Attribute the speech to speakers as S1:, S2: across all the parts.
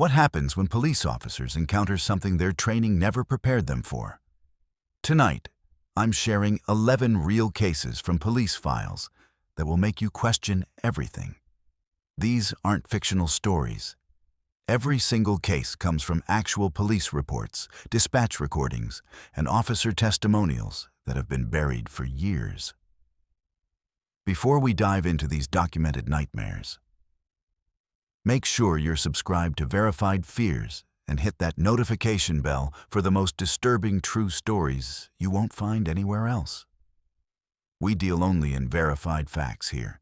S1: What happens when police officers encounter something their training never prepared them for? Tonight, I'm sharing 11 real cases from police files that will make you question everything. These aren't fictional stories. Every single case comes from actual police reports, dispatch recordings, and officer testimonials that have been buried for years. Before we dive into these documented nightmares, make sure you're subscribed to Verified Fears and hit that notification bell for the most disturbing true stories you won't find anywhere else. We deal only in verified facts here,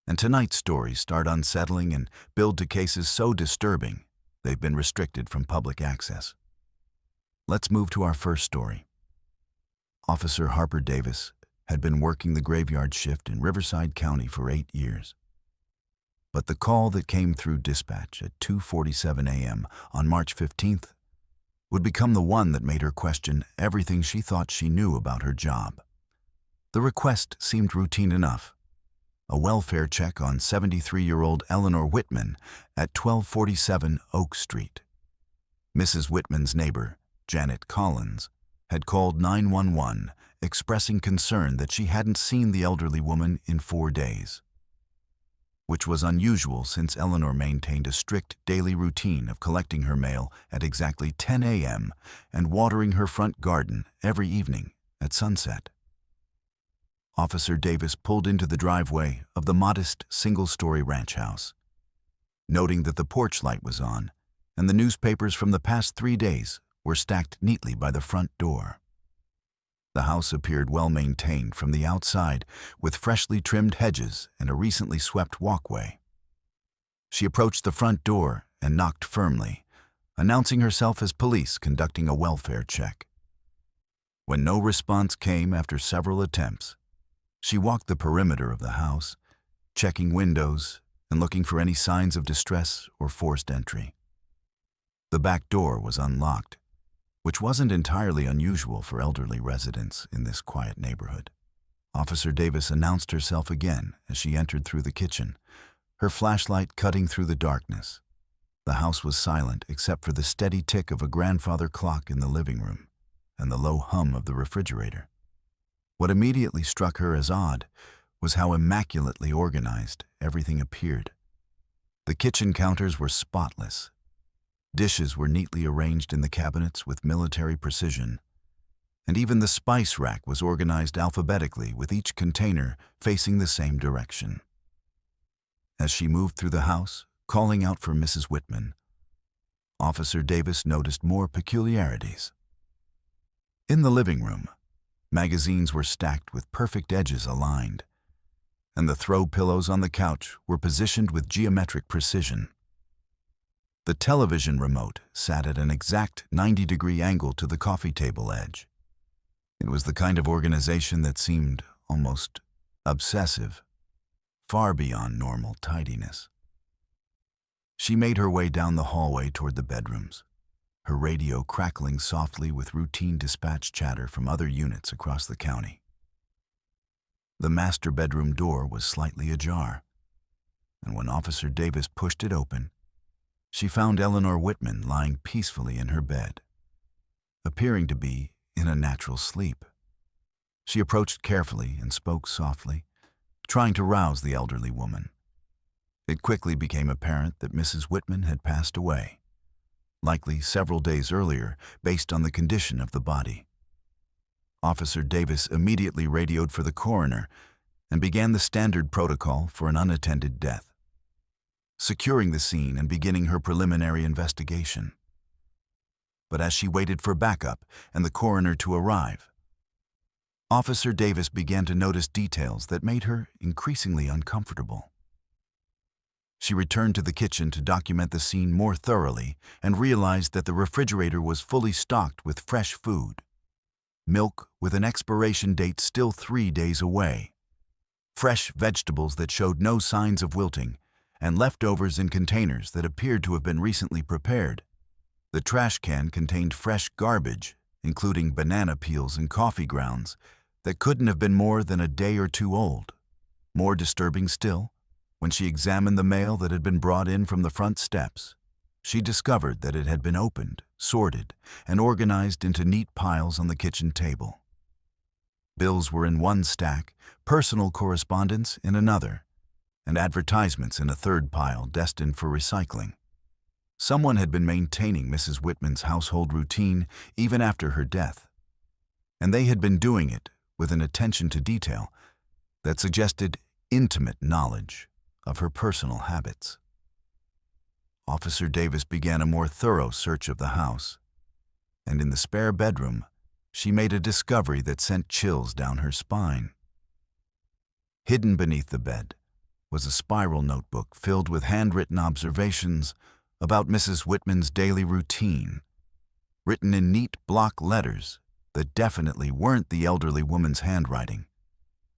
S1: and tonight's stories start unsettling and build to cases so disturbing they've been restricted from public access. Let's move to our first story. Officer Harper Davis had been working the graveyard shift in Riverside County for 8 years. But the call that came through dispatch at 2:47 a.m. on March 15th would become the one that made her question everything she thought she knew about her job. The request seemed routine enough. A welfare check on 73-year-old Eleanor Whitman at 1247 Oak Street. Mrs. Whitman's neighbor, Janet Collins, had called 911 expressing concern that she hadn't seen the elderly woman in 4 days, which was unusual since Eleanor maintained a strict daily routine of collecting her mail at exactly 10 a.m. and watering her front garden every evening at sunset. Officer Davis pulled into the driveway of the modest single-story ranch house, noting that the porch light was on and the newspapers from the past 3 days were stacked neatly by the front door. The house appeared well-maintained from the outside, with freshly trimmed hedges and a recently swept walkway. She approached the front door and knocked firmly, announcing herself as police conducting a welfare check. When no response came after several attempts, she walked the perimeter of the house, checking windows and looking for any signs of distress or forced entry. The back door was unlocked, which wasn't entirely unusual for elderly residents in this quiet neighborhood. Officer Davis announced herself again as she entered through the kitchen, her flashlight cutting through the darkness. The house was silent except for the steady tick of a grandfather clock in the living room and the low hum of the refrigerator. What immediately struck her as odd was how immaculately organized everything appeared. The kitchen counters were spotless. Dishes were neatly arranged in the cabinets with military precision, and even the spice rack was organized alphabetically with each container facing the same direction. As she moved through the house, calling out for Mrs. Whitman, Officer Davis noticed more peculiarities. In the living room, magazines were stacked with perfect edges aligned, and the throw pillows on the couch were positioned with geometric precision. The television remote sat at an exact 90-degree angle to the coffee table edge. It was the kind of organization that seemed almost obsessive, far beyond normal tidiness. She made her way down the hallway toward the bedrooms, her radio crackling softly with routine dispatch chatter from other units across the county. The master bedroom door was slightly ajar, and when Officer Davis pushed it open, she found Eleanor Whitman lying peacefully in her bed, appearing to be in a natural sleep. She approached carefully and spoke softly, trying to rouse the elderly woman. It quickly became apparent that Mrs. Whitman had passed away, likely several days earlier, based on the condition of the body. Officer Davis immediately radioed for the coroner and began the standard protocol for an unattended death, securing the scene and beginning her preliminary investigation. But as she waited for backup and the coroner to arrive, Officer Davis began to notice details that made her increasingly uncomfortable. She returned to the kitchen to document the scene more thoroughly and realized that the refrigerator was fully stocked with fresh food, milk with an expiration date still 3 days away, fresh vegetables that showed no signs of wilting, and leftovers in containers that appeared to have been recently prepared. The trash can contained fresh garbage, including banana peels and coffee grounds, that couldn't have been more than a day or two old. More disturbing still, when she examined the mail that had been brought in from the front steps, she discovered that it had been opened, sorted, and organized into neat piles on the kitchen table. Bills were in one stack, personal correspondence in another, and advertisements in a third pile destined for recycling. Someone had been maintaining Mrs. Whitman's household routine even after her death, and they had been doing it with an attention to detail that suggested intimate knowledge of her personal habits. Officer Davis began a more thorough search of the house, and in the spare bedroom, she made a discovery that sent chills down her spine. Hidden beneath the bed was a spiral notebook filled with handwritten observations about Mrs. Whitman's daily routine, written in neat block letters that definitely weren't the elderly woman's handwriting.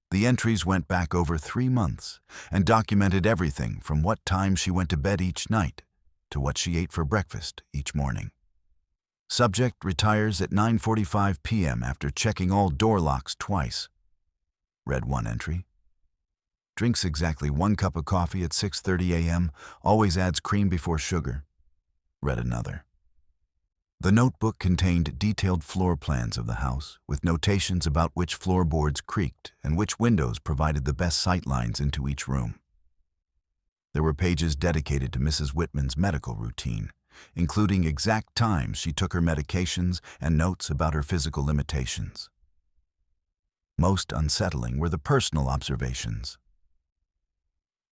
S1: The entries went back over 3 months and documented everything from what time she went to bed each night to what she ate for breakfast each morning. Subject retires at 9:45 p.m. after checking all door locks twice, read one entry. Drinks exactly 1 cup of coffee at 6:30 a.m., always adds cream before sugar, read another. The notebook contained detailed floor plans of the house with notations about which floorboards creaked and which windows provided the best sight lines into each room. There were pages dedicated to Mrs. Whitman's medical routine, including exact times she took her medications and notes about her physical limitations. Most unsettling were the personal observations.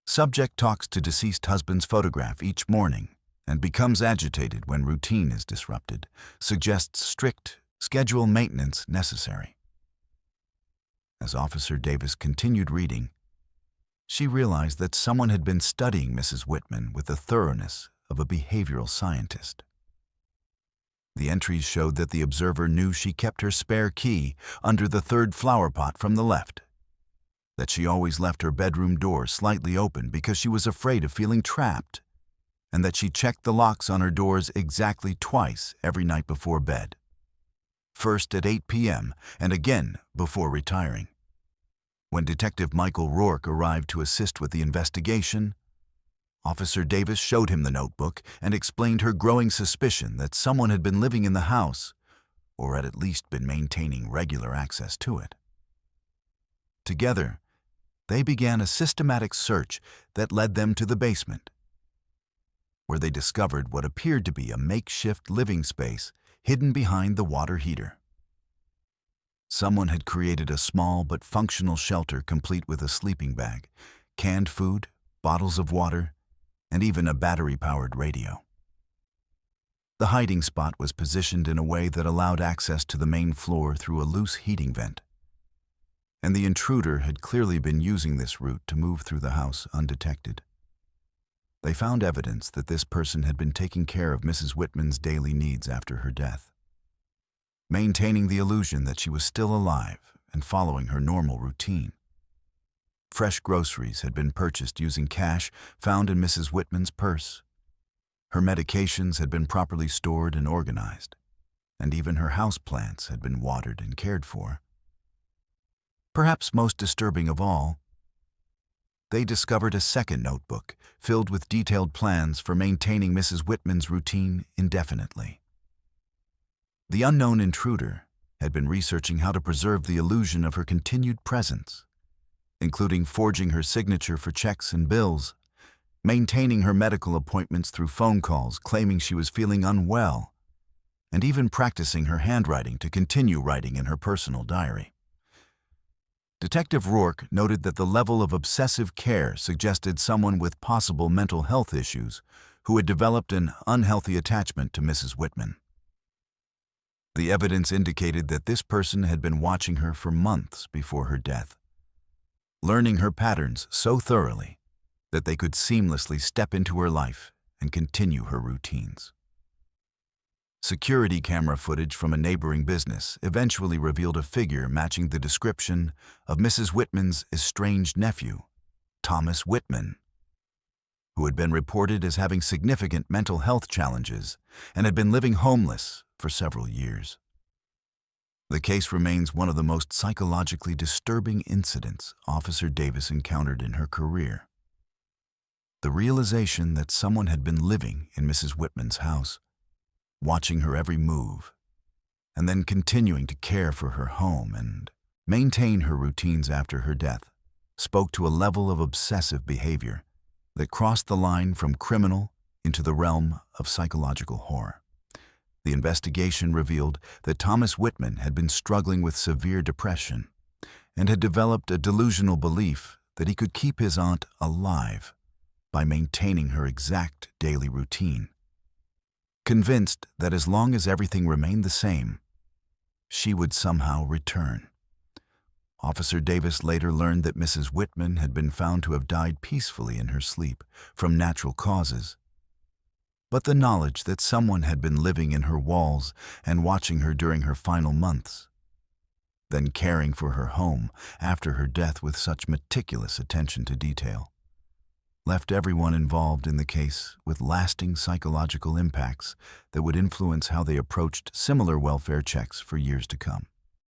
S1: Subject talks to deceased husband's photograph each morning and becomes agitated when routine is disrupted, suggests strict schedule maintenance necessary. As Officer Davis continued reading, she realized that someone had been studying Mrs. Whitman with the thoroughness of a behavioral scientist. The entries showed that the observer knew she kept her spare key under the third flower pot from the left, that she always left her bedroom door slightly open because she was afraid of feeling trapped, and that she checked the locks on her doors exactly twice every night before bed, first at 8 p.m. and again before retiring. When Detective Michael Rourke arrived to assist with the investigation, Officer Davis showed him the notebook and explained her growing suspicion that someone had been living in the house, or had at least been maintaining regular access to it. Together, they began a systematic search that led them to the basement, where they discovered what appeared to be a makeshift living space hidden behind the water heater. Someone had created a small but functional shelter complete with a sleeping bag, canned food, bottles of water, and even a battery-powered radio. The hiding spot was positioned in a way that allowed access to the main floor through a loose heating vent, and the intruder had clearly been using this route to move through the house undetected. They found evidence that this person had been taking care of Mrs. Whitman's daily needs after her death, maintaining the illusion that she was still alive and following her normal routine. Fresh groceries had been purchased using cash found in Mrs. Whitman's purse. Her medications had been properly stored and organized, and even her houseplants had been watered and cared for. Perhaps most disturbing of all, they discovered a second notebook filled with detailed plans for maintaining Mrs. Whitman's routine indefinitely. The unknown intruder had been researching how to preserve the illusion of her continued presence, including forging her signature for checks and bills, maintaining her medical appointments through phone calls claiming she was feeling unwell, and even practicing her handwriting to continue writing in her personal diary. Detective Rourke noted that the level of obsessive care suggested someone with possible mental health issues who had developed an unhealthy attachment to Mrs. Whitman. The evidence indicated that this person had been watching her for months before her death, learning her patterns so thoroughly that they could seamlessly step into her life and continue her routines. Security camera footage from a neighboring business eventually revealed a figure matching the description of Mrs. Whitman's estranged nephew, Thomas Whitman, who had been reported as having significant mental health challenges and had been living homeless for several years. The case remains one of the most psychologically disturbing incidents Officer Davis encountered in her career. the realization that someone had been living in Mrs. Whitman's house, watching her every move, and then continuing to care for her home and maintain her routines after her death, spoke to a level of obsessive behavior that crossed the line from criminal into the realm of psychological horror. The investigation revealed that Thomas Whitman had been struggling with severe depression and had developed a delusional belief that he could keep his aunt alive by maintaining her exact daily routine. Convinced that as long as everything remained the same, she would somehow return. Officer Davis later learned that Mrs. Whitman had been found to have died peacefully in her sleep from natural causes. But the knowledge that someone had been living in her walls and watching her during her final months, then caring for her home after her death with such meticulous attention to detail, left everyone involved in the case with lasting psychological impacts that would influence how they approached similar welfare checks for years to come.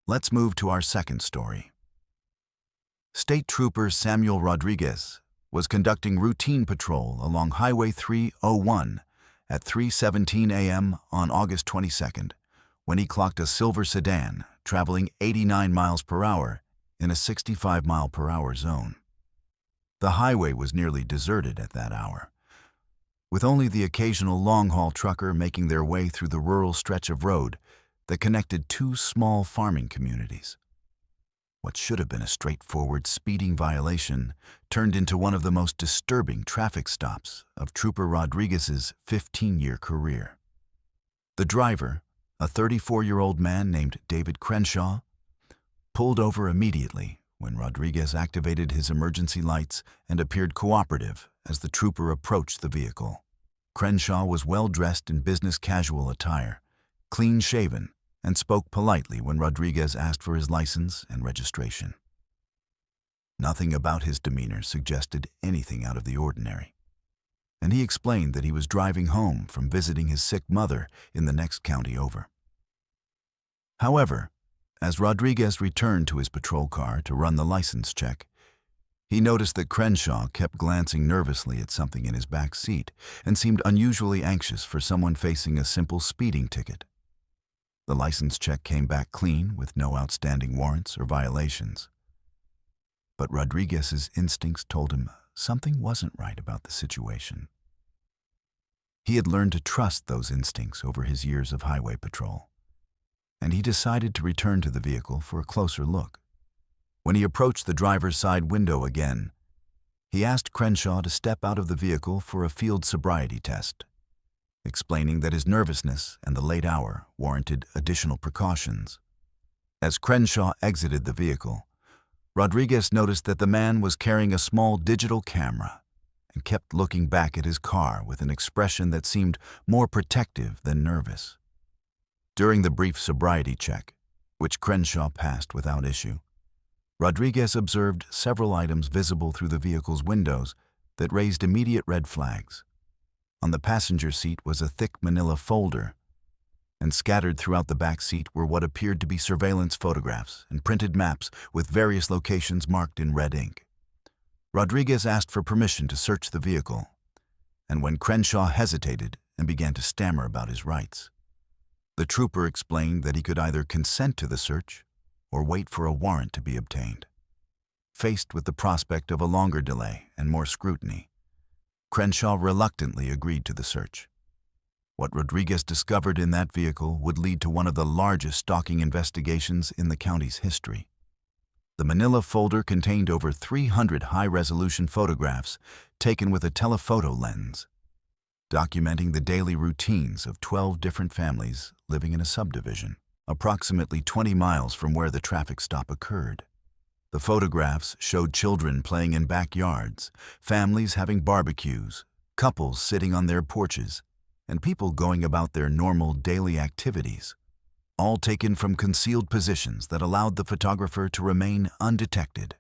S1: Let's move to our second story. State Trooper Samuel Rodriguez was conducting routine patrol along Highway 301 at 3:17 a.m. on August 22nd, when he clocked a silver sedan traveling 89 miles per hour in a 65-mile-per-hour zone. The highway was nearly deserted at that hour, with only the occasional long-haul trucker making their way through the rural stretch of road that connected two small farming communities. What should have been a straightforward speeding violation turned into one of the most disturbing traffic stops of Trooper Rodriguez's 15-year career. The driver, a 34-year-old man named David Crenshaw, pulled over immediately when Rodriguez activated his emergency lights and appeared cooperative as the trooper approached the vehicle. Crenshaw was well-dressed in business casual attire, clean-shaven, and spoke politely when Rodriguez asked for his license and registration. Nothing about his demeanor suggested anything out of the ordinary, and he explained that he was driving home from visiting his sick mother in the next county over. However, as Rodriguez returned to his patrol car to run the license check, he noticed that Crenshaw kept glancing nervously at something in his back seat and seemed unusually anxious for someone facing a simple speeding ticket. The license check came back clean with no outstanding warrants or violations. But Rodriguez's instincts told him something wasn't right about the situation. He had learned to trust those instincts over his years of highway patrol, and he decided to return to the vehicle for a closer look. When he approached the driver's side window again, he asked Crenshaw to step out of the vehicle for a field sobriety test, explaining that his nervousness and the late hour warranted additional precautions. As Crenshaw exited the vehicle, Rodriguez noticed that the man was carrying a small digital camera and kept looking back at his car with an expression that seemed more protective than nervous. During the brief sobriety check, which Crenshaw passed without issue, Rodriguez observed several items visible through the vehicle's windows that raised immediate red flags. On the passenger seat was a thick manila folder, and scattered throughout the back seat were what appeared to be surveillance photographs and printed maps with various locations marked in red ink. Rodriguez asked for permission to search the vehicle, and when Crenshaw hesitated and began to stammer about his rights, the trooper explained that he could either consent to the search or wait for a warrant to be obtained. Faced with the prospect of a longer delay and more scrutiny, Crenshaw reluctantly agreed to the search. What Rodriguez discovered in that vehicle would lead to one of the largest stalking investigations in the county's history. The manila folder contained over 300 high-resolution photographs taken with a telephoto lens, documenting the daily routines of 12 different families living in a subdivision, approximately 20 miles from where the traffic stop occurred. The photographs showed children playing in backyards, families having barbecues, couples sitting on their porches, and people going about their normal daily activities, all taken from concealed positions that allowed the photographer to remain undetected.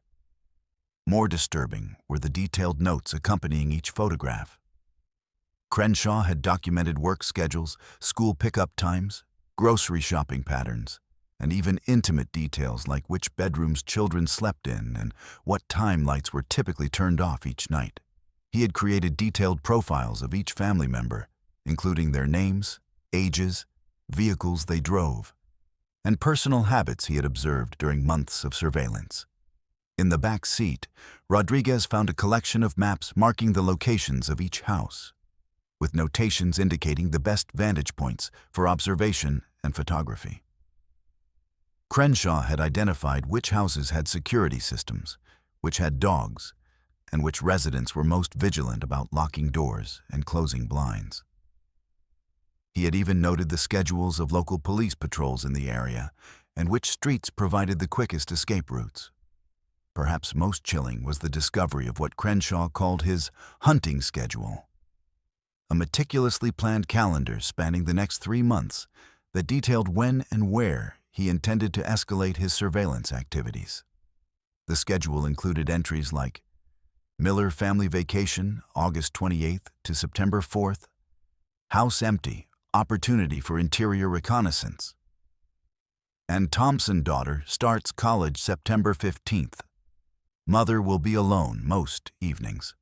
S1: More disturbing were the detailed notes accompanying each photograph. Crenshaw had documented work schedules, school pickup times, grocery shopping patterns, and even intimate details like which bedrooms children slept in and what time lights were typically turned off each night. He had created detailed profiles of each family member, including their names, ages, vehicles they drove, and personal habits he had observed during months of surveillance. In the back seat, Rodriguez found a collection of maps marking the locations of each house, with notations indicating the best vantage points for observation and photography. Crenshaw had identified which houses had security systems, which had dogs, and which residents were most vigilant about locking doors and closing blinds. He had even noted the schedules of local police patrols in the area and which streets provided the quickest escape routes. Perhaps most chilling was the discovery of what Crenshaw called his hunting schedule, a meticulously planned calendar spanning the next 3 months that detailed when and where he intended to escalate his surveillance activities. The schedule included entries like Miller family vacation, August 28th to September 4th, house empty, opportunity for interior reconnaissance, and Thompson daughter starts college September 15th. Mother will be alone most evenings.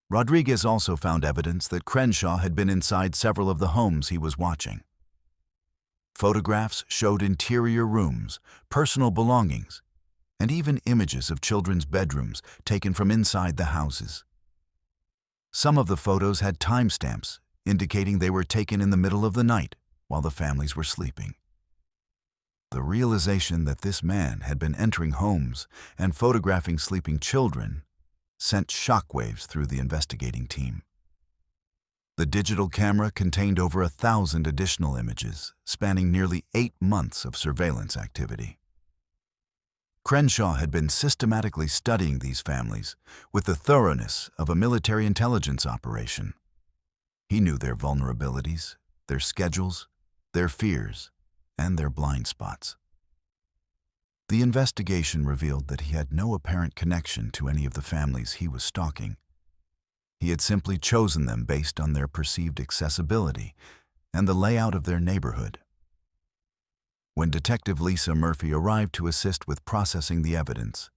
S1: Rodriguez also found evidence that Crenshaw had been inside several of the homes he was watching. Photographs showed interior rooms, personal belongings, and even images of children's bedrooms taken from inside the houses. Some of the photos had timestamps indicating they were taken in the middle of the night while the families were sleeping. The realization that this man had been entering homes and photographing sleeping children sent shockwaves through the investigating team. The digital camera contained over 1,000 additional images, spanning nearly 8 months of surveillance activity. Crenshaw had been systematically studying these families with the thoroughness of a military intelligence operation. He knew their vulnerabilities, their schedules, their fears, and their blind spots. The investigation revealed that he had no apparent connection to any of the families he was stalking. He had simply chosen them based on their perceived accessibility and the layout of their neighborhood. When Detective Lisa Murphy arrived to assist with processing the evidence,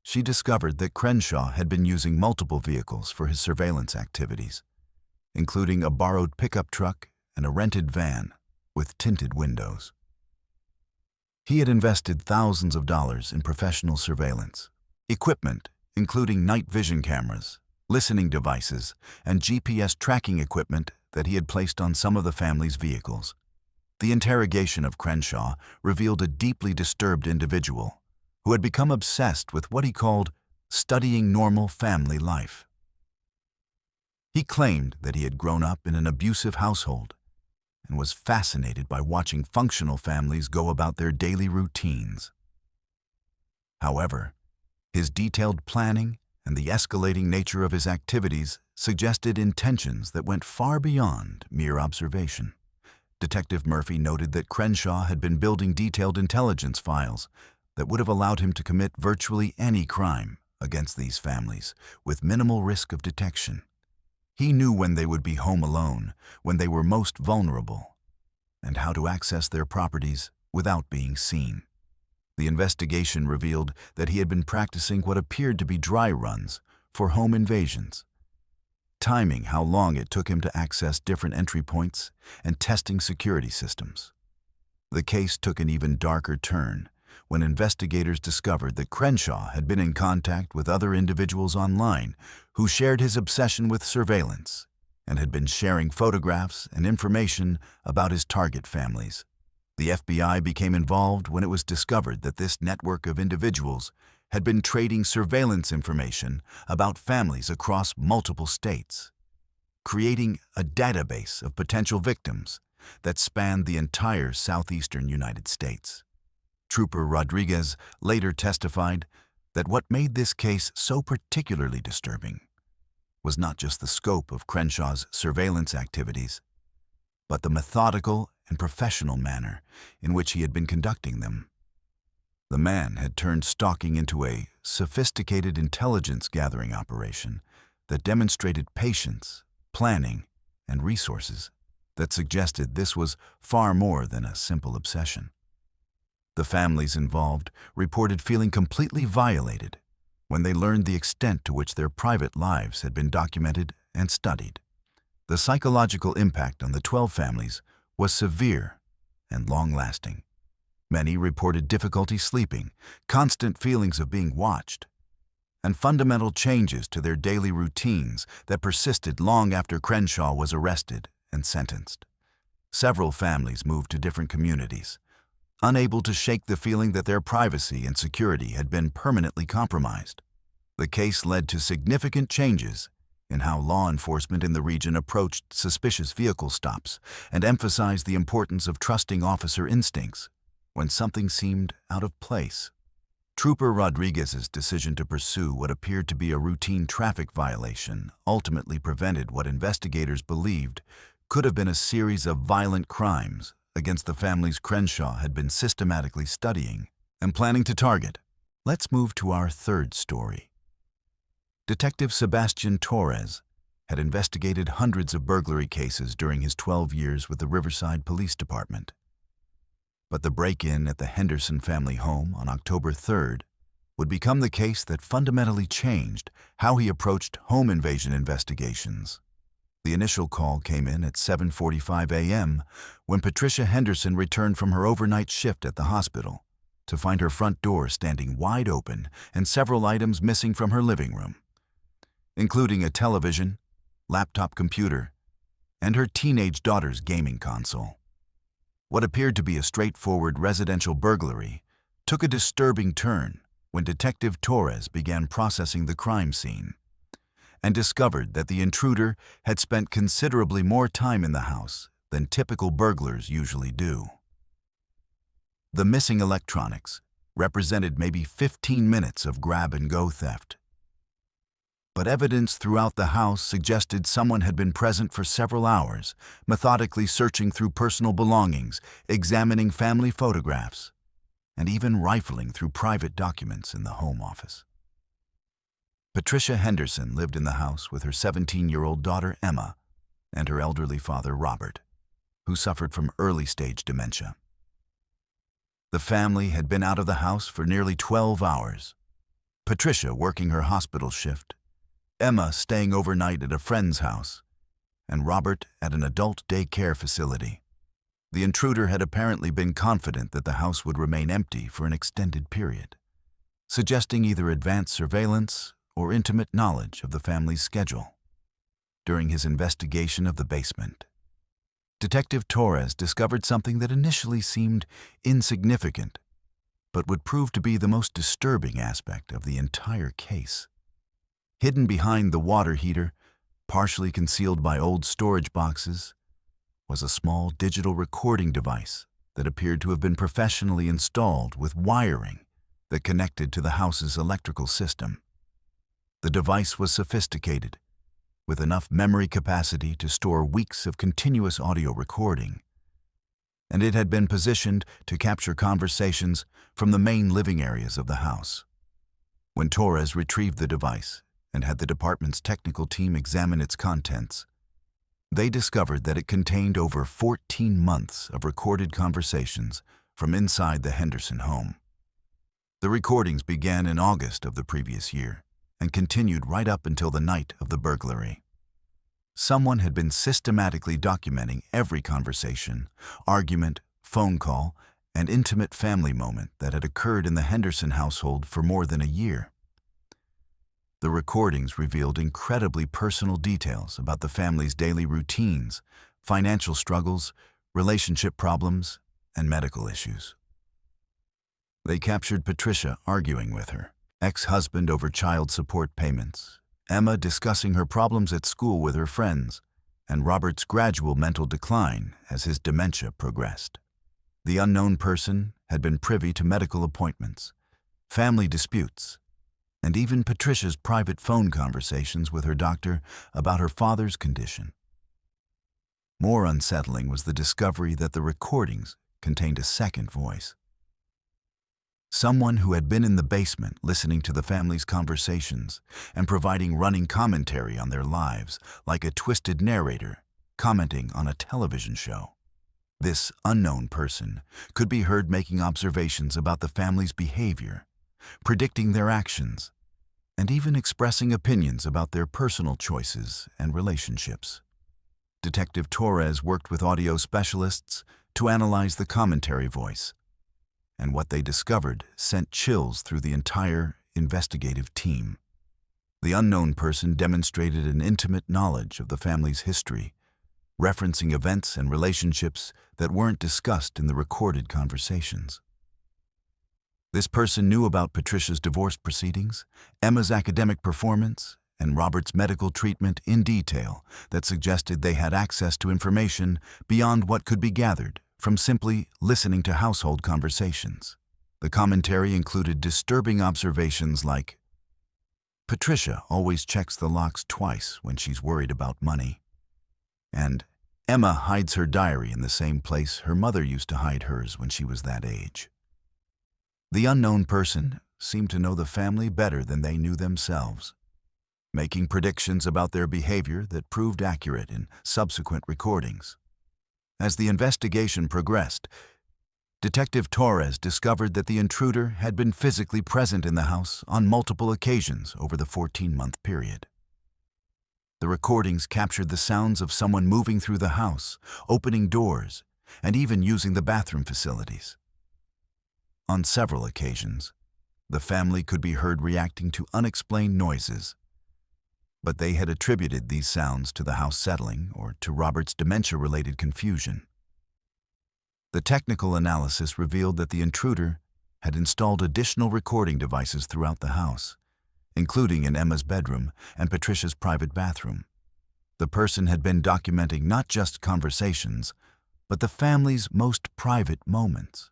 S1: she discovered that Crenshaw had been using multiple vehicles for his surveillance activities, including a borrowed pickup truck and a rented van with tinted windows. He had invested thousands of dollars in professional surveillance, equipment including night vision cameras, listening devices, and GPS tracking equipment that he had placed on some of the family's vehicles. The interrogation of Crenshaw revealed a deeply disturbed individual who had become obsessed with what he called studying normal family life. He claimed that he had grown up in an abusive household and was fascinated by watching functional families go about their daily routines. However, his detailed planning and the escalating nature of his activities suggested intentions that went far beyond mere observation. Detective Murphy noted that Crenshaw had been building detailed intelligence files that would have allowed him to commit virtually any crime against these families with minimal risk of detection. He knew when they would be home alone, when they were most vulnerable, and how to access their properties without being seen. The investigation revealed that he had been practicing what appeared to be dry runs for home invasions, timing how long it took him to access different entry points and testing security systems. The case took an even darker turn when investigators discovered that Crenshaw had been in contact with other individuals online who shared his obsession with surveillance and had been sharing photographs and information about his target families. The FBI became involved when it was discovered that this network of individuals had been trading surveillance information about families across multiple states, creating a database of potential victims that spanned the entire southeastern United States. Trooper Rodriguez later testified that what made this case so particularly disturbing was not just the scope of Crenshaw's surveillance activities, but the methodical and professional manner in which he had been conducting them. The man had turned stalking into a sophisticated intelligence-gathering operation that demonstrated patience, planning, and resources that suggested this was far more than a simple obsession. The families involved reported feeling completely violated, when they learned the extent to which their private lives had been documented and studied. The psychological impact on the 12 families was severe and long-lasting. Many reported difficulty sleeping, constant feelings of being watched, and fundamental changes to their daily routines that persisted long after Crenshaw was arrested and sentenced. Several families moved to different communities, unable to shake the feeling that their privacy and security had been permanently compromised. The case led to significant changes in how law enforcement in the region approached suspicious vehicle stops and emphasized the importance of trusting officer instincts when something seemed out of place. Trooper Rodriguez's decision to pursue what appeared to be a routine traffic violation ultimately prevented what investigators believed could have been a series of violent crimes against the families Crenshaw had been systematically studying and planning to target. Let's move to our third story. Detective Sebastian Torres had investigated hundreds of burglary cases during his 12 years with the Riverside Police Department. But the break-in at the Henderson family home on October 3rd would become the case that fundamentally changed how he approached home invasion investigations. The initial call came in at 7:45 a.m. when Patricia Henderson returned from her overnight shift at the hospital to find her front door standing wide open and several items missing from her living room, including a television, laptop computer, and her teenage daughter's gaming console. What appeared to be a straightforward residential burglary took a disturbing turn when Detective Torres began processing the crime scene and discovered that the intruder had spent considerably more time in the house than typical burglars usually do. The missing electronics represented maybe 15 minutes of grab-and-go theft. But evidence throughout the house suggested someone had been present for several hours, methodically searching through personal belongings, examining family photographs, and even rifling through private documents in the home office. Patricia Henderson lived in the house with her 17-year-old daughter Emma and her elderly father Robert, who suffered from early-stage dementia. The family had been out of the house for nearly 12 hours, Patricia working her hospital shift, Emma staying overnight at a friend's house, and Robert at an adult daycare facility. The intruder had apparently been confident that the house would remain empty for an extended period, suggesting either advanced surveillance or intimate knowledge of the family's schedule. During his investigation of the basement, Detective Torres discovered something that initially seemed insignificant, but would prove to be the most disturbing aspect of the entire case. Hidden behind the water heater, partially concealed by old storage boxes, was a small digital recording device that appeared to have been professionally installed with wiring that connected to the house's electrical system. The device was sophisticated, with enough memory capacity to store weeks of continuous audio recording, and it had been positioned to capture conversations from the main living areas of the house. When Torres retrieved the device and had the department's technical team examine its contents, they discovered that it contained over 14 months of recorded conversations from inside the Henderson home. The recordings began in August of the previous year and continued right up until the night of the burglary. Someone had been systematically documenting every conversation, argument, phone call, and intimate family moment that had occurred in the Henderson household for more than a year. The recordings revealed incredibly personal details about the family's daily routines, financial struggles, relationship problems, and medical issues. They captured Patricia arguing with her ex-husband over child support payments, Emma discussing her problems at school with her friends, and Robert's gradual mental decline as his dementia progressed. The unknown person had been privy to medical appointments, family disputes, and even Patricia's private phone conversations with her doctor about her father's condition. More unsettling was the discovery that the recordings contained a second voice. Someone who had been in the basement listening to the family's conversations and providing running commentary on their lives, like a twisted narrator commenting on a television show. This unknown person could be heard making observations about the family's behavior, predicting their actions, and even expressing opinions about their personal choices and relationships. Detective Torres worked with audio specialists to analyze the commentary voice, and what they discovered sent chills through the entire investigative team. The unknown person demonstrated an intimate knowledge of the family's history, referencing events and relationships that weren't discussed in the recorded conversations. This person knew about Patricia's divorce proceedings, Emma's academic performance, and Robert's medical treatment in detail that suggested they had access to information beyond what could be gathered from simply listening to household conversations. The commentary included disturbing observations like, "Patricia always checks the locks twice when she's worried about money," and "Emma hides her diary in the same place her mother used to hide hers when she was that age." The unknown person seemed to know the family better than they knew themselves, making predictions about their behavior that proved accurate in subsequent recordings. As the investigation progressed, Detective Torres discovered that the intruder had been physically present in the house on multiple occasions over the 14-month period. The recordings captured the sounds of someone moving through the house, opening doors, and even using the bathroom facilities. On several occasions, the family could be heard reacting to unexplained noises, but they had attributed these sounds to the house settling or to Robert's dementia-related confusion. The technical analysis revealed that the intruder had installed additional recording devices throughout the house, including in Emma's bedroom and Patricia's private bathroom. The person had been documenting not just conversations, but the family's most private moments.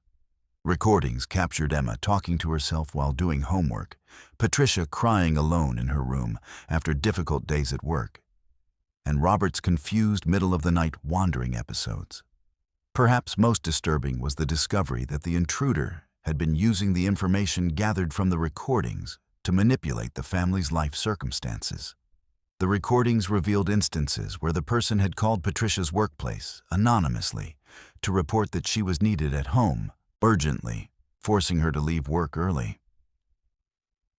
S1: Recordings captured Emma talking to herself while doing homework, Patricia crying alone in her room after difficult days at work, and Robert's confused middle-of-the-night wandering episodes. Perhaps most disturbing was the discovery that the intruder had been using the information gathered from the recordings to manipulate the family's life circumstances. The recordings revealed instances where the person had called Patricia's workplace anonymously to report that she was needed at home urgently, forcing her to leave work early.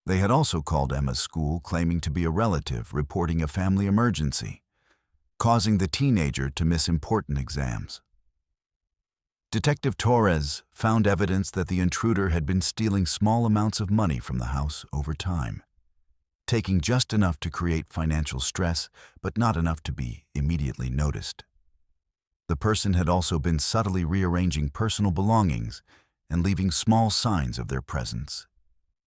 S1: They had also called Emma's school claiming to be a relative reporting a family emergency, causing the teenager to miss important exams. Detective Torres found evidence that the intruder had been stealing small amounts of money from the house over time, taking just enough to create financial stress, but not enough to be immediately noticed. The person had also been subtly rearranging personal belongings and leaving small signs of their presence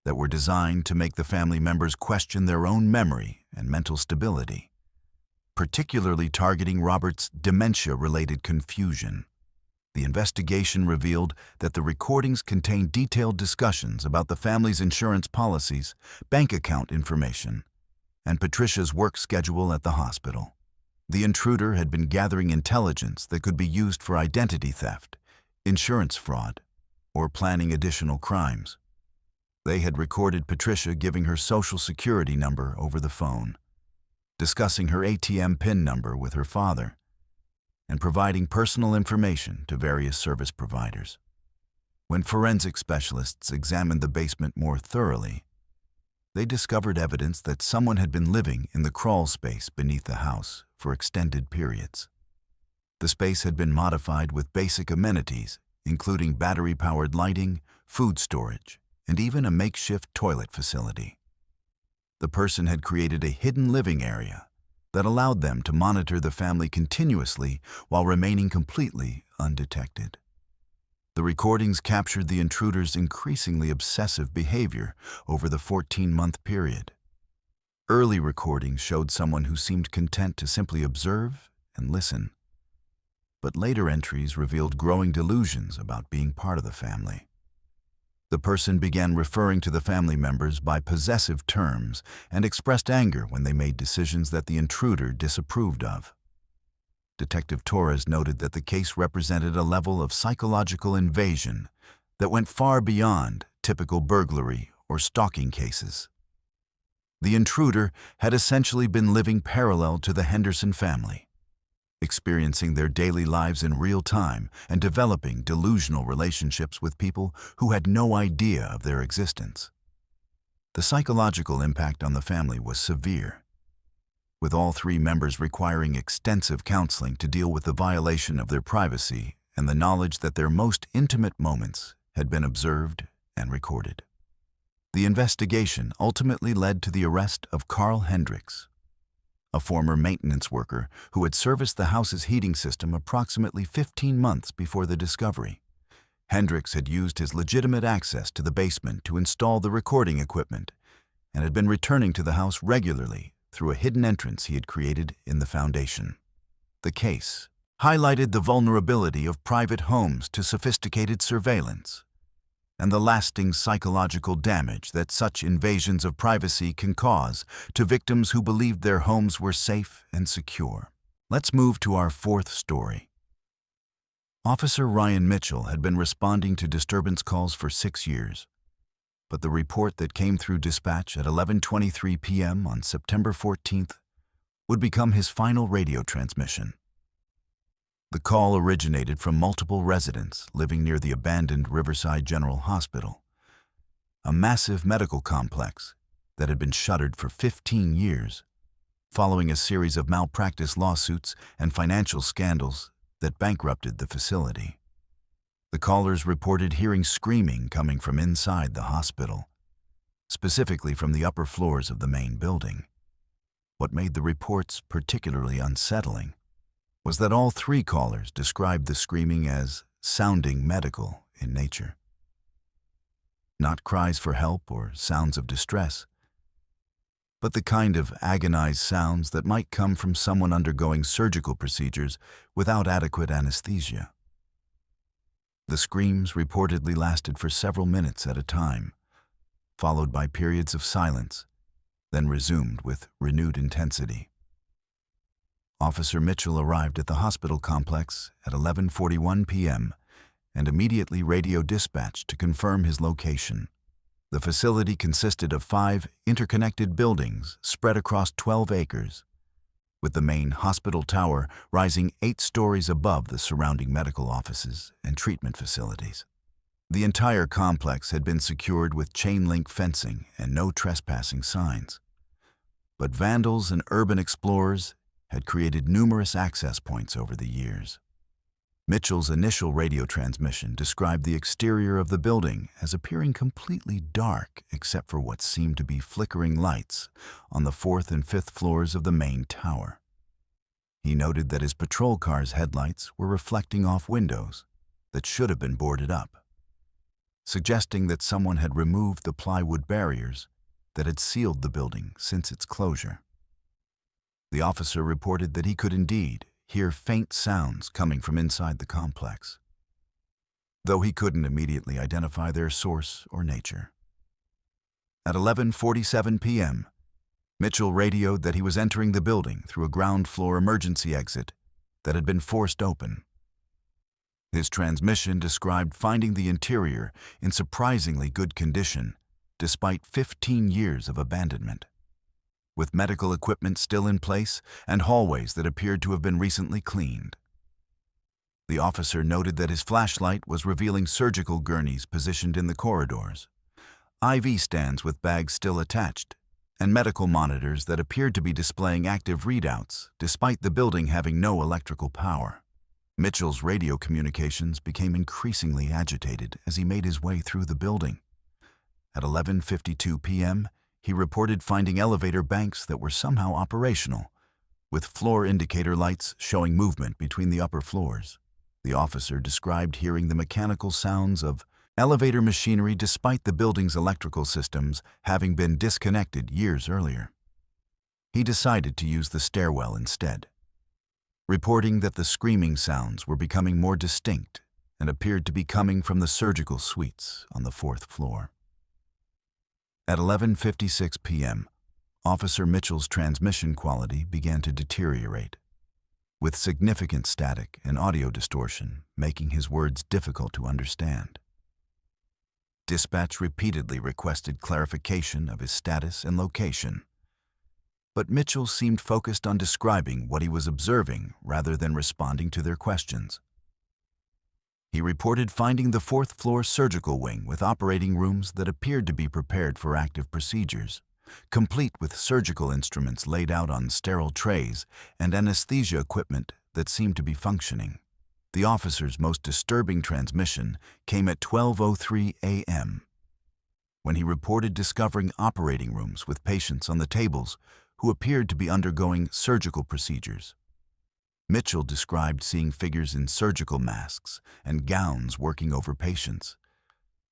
S1: that were designed to make the family members question their own memory and mental stability, particularly targeting Robert's dementia-related confusion. The investigation revealed that the recordings contained detailed discussions about the family's insurance policies, bank account information, and Patricia's work schedule at the hospital. The intruder had been gathering intelligence that could be used for identity theft, insurance fraud, or planning additional crimes. They had recorded Patricia giving her social security number over the phone, discussing her ATM PIN number with her father, and providing personal information to various service providers. When forensic specialists examined the basement more thoroughly, they discovered evidence that someone had been living in the crawl space beneath the house for extended periods. The space had been modified with basic amenities, including battery-powered lighting, food storage, and even a makeshift toilet facility. The person had created a hidden living area that allowed them to monitor the family continuously while remaining completely undetected. The recordings captured the intruder's increasingly obsessive behavior over the 14-month period. Early recordings showed someone who seemed content to simply observe and listen, but later entries revealed growing delusions about being part of the family. The person began referring to the family members by possessive terms and expressed anger when they made decisions that the intruder disapproved of. Detective Torres noted that the case represented a level of psychological invasion that went far beyond typical burglary or stalking cases. The intruder had essentially been living parallel to the Henderson family, experiencing their daily lives in real time and developing delusional relationships with people who had no idea of their existence. The psychological impact on the family was severe, with all three members requiring extensive counseling to deal with the violation of their privacy and the knowledge that their most intimate moments had been observed and recorded. The investigation ultimately led to the arrest of Carl Hendricks, a former maintenance worker who had serviced the house's heating system approximately 15 months before the discovery. Hendricks had used his legitimate access to the basement to install the recording equipment and had been returning to the house regularly through a hidden entrance he had created in the foundation. The case highlighted the vulnerability of private homes to sophisticated surveillance and the lasting psychological damage that such invasions of privacy can cause to victims who believed their homes were safe and secure. Let's move to our fourth story. Officer Ryan Mitchell had been responding to disturbance calls for 6 years, but the report that came through dispatch at 11:23 p.m. on September 14th would become his final radio transmission. The call originated from multiple residents living near the abandoned Riverside General Hospital, a massive medical complex that had been shuttered for 15 years, following a series of malpractice lawsuits and financial scandals that bankrupted the facility. The callers reported hearing screaming coming from inside the hospital, specifically from the upper floors of the main building. What made the reports particularly unsettling was that all three callers described the screaming as sounding medical in nature. Not cries for help or sounds of distress, but the kind of agonized sounds that might come from someone undergoing surgical procedures without adequate anesthesia. The screams reportedly lasted for several minutes at a time, followed by periods of silence, then resumed with renewed intensity. Officer Mitchell arrived at the hospital complex at 11:41 p.m. and immediately radioed dispatch to confirm his location. The facility consisted of 5 interconnected buildings spread across 12 acres, with the main hospital tower rising 8 stories above the surrounding medical offices and treatment facilities. The entire complex had been secured with chain-link fencing and no trespassing signs. But vandals and urban explorers had created numerous access points over the years. Mitchell's initial radio transmission described the exterior of the building as appearing completely dark except for what seemed to be flickering lights on the 4th and 5th floors of the main tower. He noted that his patrol car's headlights were reflecting off windows that should have been boarded up, suggesting that someone had removed the plywood barriers that had sealed the building since its closure. The officer reported that he could indeed hear faint sounds coming from inside the complex, though he couldn't immediately identify their source or nature. At 11:47 p.m., Mitchell radioed that he was entering the building through a ground-floor emergency exit that had been forced open. His transmission described finding the interior in surprisingly good condition, despite 15 years of abandonment, with medical equipment still in place and hallways that appeared to have been recently cleaned. The officer noted that his flashlight was revealing surgical gurneys positioned in the corridors, IV stands with bags still attached, and medical monitors that appeared to be displaying active readouts despite the building having no electrical power. Mitchell's radio communications became increasingly agitated as he made his way through the building. At 11:52 p.m., he reported finding elevator banks that were somehow operational, with floor indicator lights showing movement between the upper floors. The officer described hearing the mechanical sounds of elevator machinery despite the building's electrical systems having been disconnected years earlier. He decided to use the stairwell instead, reporting that the screaming sounds were becoming more distinct and appeared to be coming from the surgical suites on the 4th floor. At 11:56 p.m., Officer Mitchell's transmission quality began to deteriorate, with significant static and audio distortion making his words difficult to understand. Dispatch repeatedly requested clarification of his status and location, but Mitchell seemed focused on describing what he was observing rather than responding to their questions. He reported finding the fourth-floor surgical wing with operating rooms that appeared to be prepared for active procedures, complete with surgical instruments laid out on sterile trays and anesthesia equipment that seemed to be functioning. The officer's most disturbing transmission came at 12:03 a.m., when he reported discovering operating rooms with patients on the tables who appeared to be undergoing surgical procedures. Mitchell described seeing figures in surgical masks and gowns working over patients,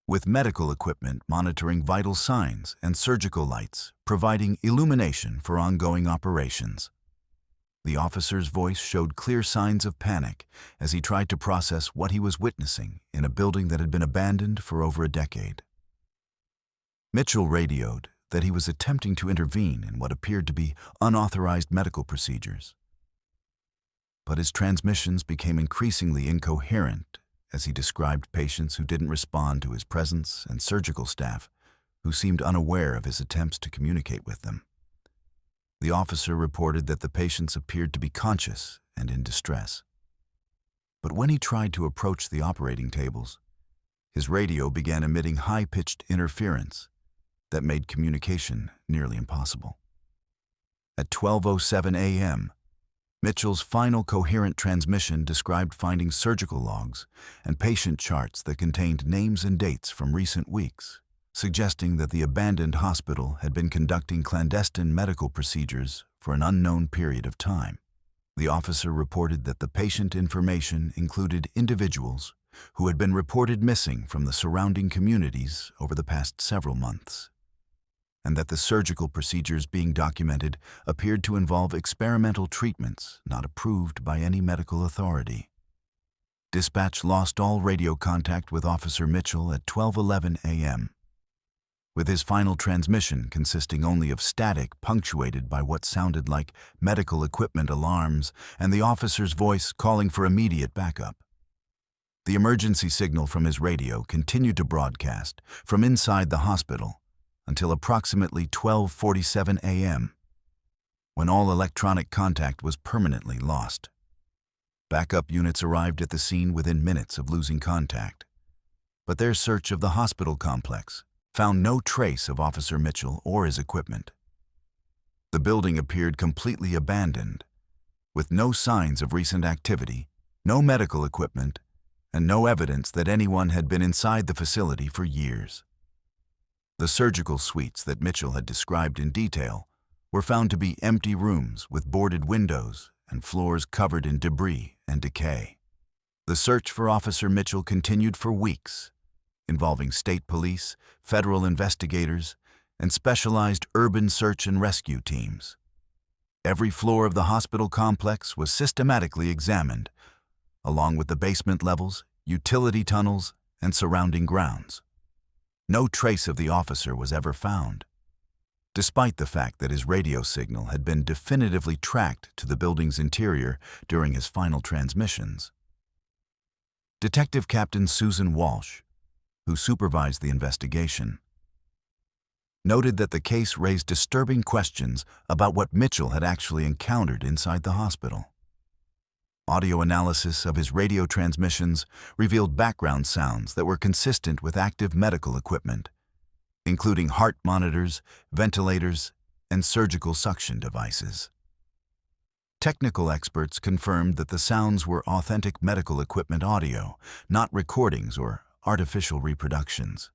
S1: with medical equipment monitoring vital signs and surgical lights providing illumination for ongoing operations. The officer's voice showed clear signs of panic as he tried to process what he was witnessing in a building that had been abandoned for over a decade. Mitchell radioed that he was attempting to intervene in what appeared to be unauthorized medical procedures. But his transmissions became increasingly incoherent as he described patients who didn't respond to his presence and surgical staff who seemed unaware of his attempts to communicate with them. The officer reported that the patients appeared to be conscious and in distress. But when he tried to approach the operating tables, his radio began emitting high-pitched interference that made communication nearly impossible. At 12:07 a.m., Mitchell's final coherent transmission described finding surgical logs and patient charts that contained names and dates from recent weeks, suggesting that the abandoned hospital had been conducting clandestine medical procedures for an unknown period of time. The officer reported that the patient information included individuals who had been reported missing from the surrounding communities over the past several months, and that the surgical procedures being documented appeared to involve experimental treatments not approved by any medical authority. Dispatch lost all radio contact with Officer Mitchell at 12:11 a.m., with his final transmission consisting only of static punctuated by what sounded like medical equipment alarms and the officer's voice calling for immediate backup. The emergency signal from his radio continued to broadcast from inside the hospital until approximately 12:47 a.m., when all electronic contact was permanently lost. Backup units arrived at the scene within minutes of losing contact, but their search of the hospital complex found no trace of Officer Mitchell or his equipment. The building appeared completely abandoned, with no signs of recent activity, no medical equipment, and no evidence that anyone had been inside the facility for years. The surgical suites that Mitchell had described in detail were found to be empty rooms with boarded windows and floors covered in debris and decay. The search for Officer Mitchell continued for weeks, involving state police, federal investigators, and specialized urban search and rescue teams. Every floor of the hospital complex was systematically examined, along with the basement levels, utility tunnels, and surrounding grounds. No trace of the officer was ever found, despite the fact that his radio signal had been definitively tracked to the building's interior during his final transmissions. Detective Captain Susan Walsh, who supervised the investigation, noted that the case raised disturbing questions about what Mitchell had actually encountered inside the hospital. Audio analysis of his radio transmissions revealed background sounds that were consistent with active medical equipment, including heart monitors, ventilators, and surgical suction devices. Technical experts confirmed that the sounds were authentic medical equipment audio, not recordings or artificial reproductions.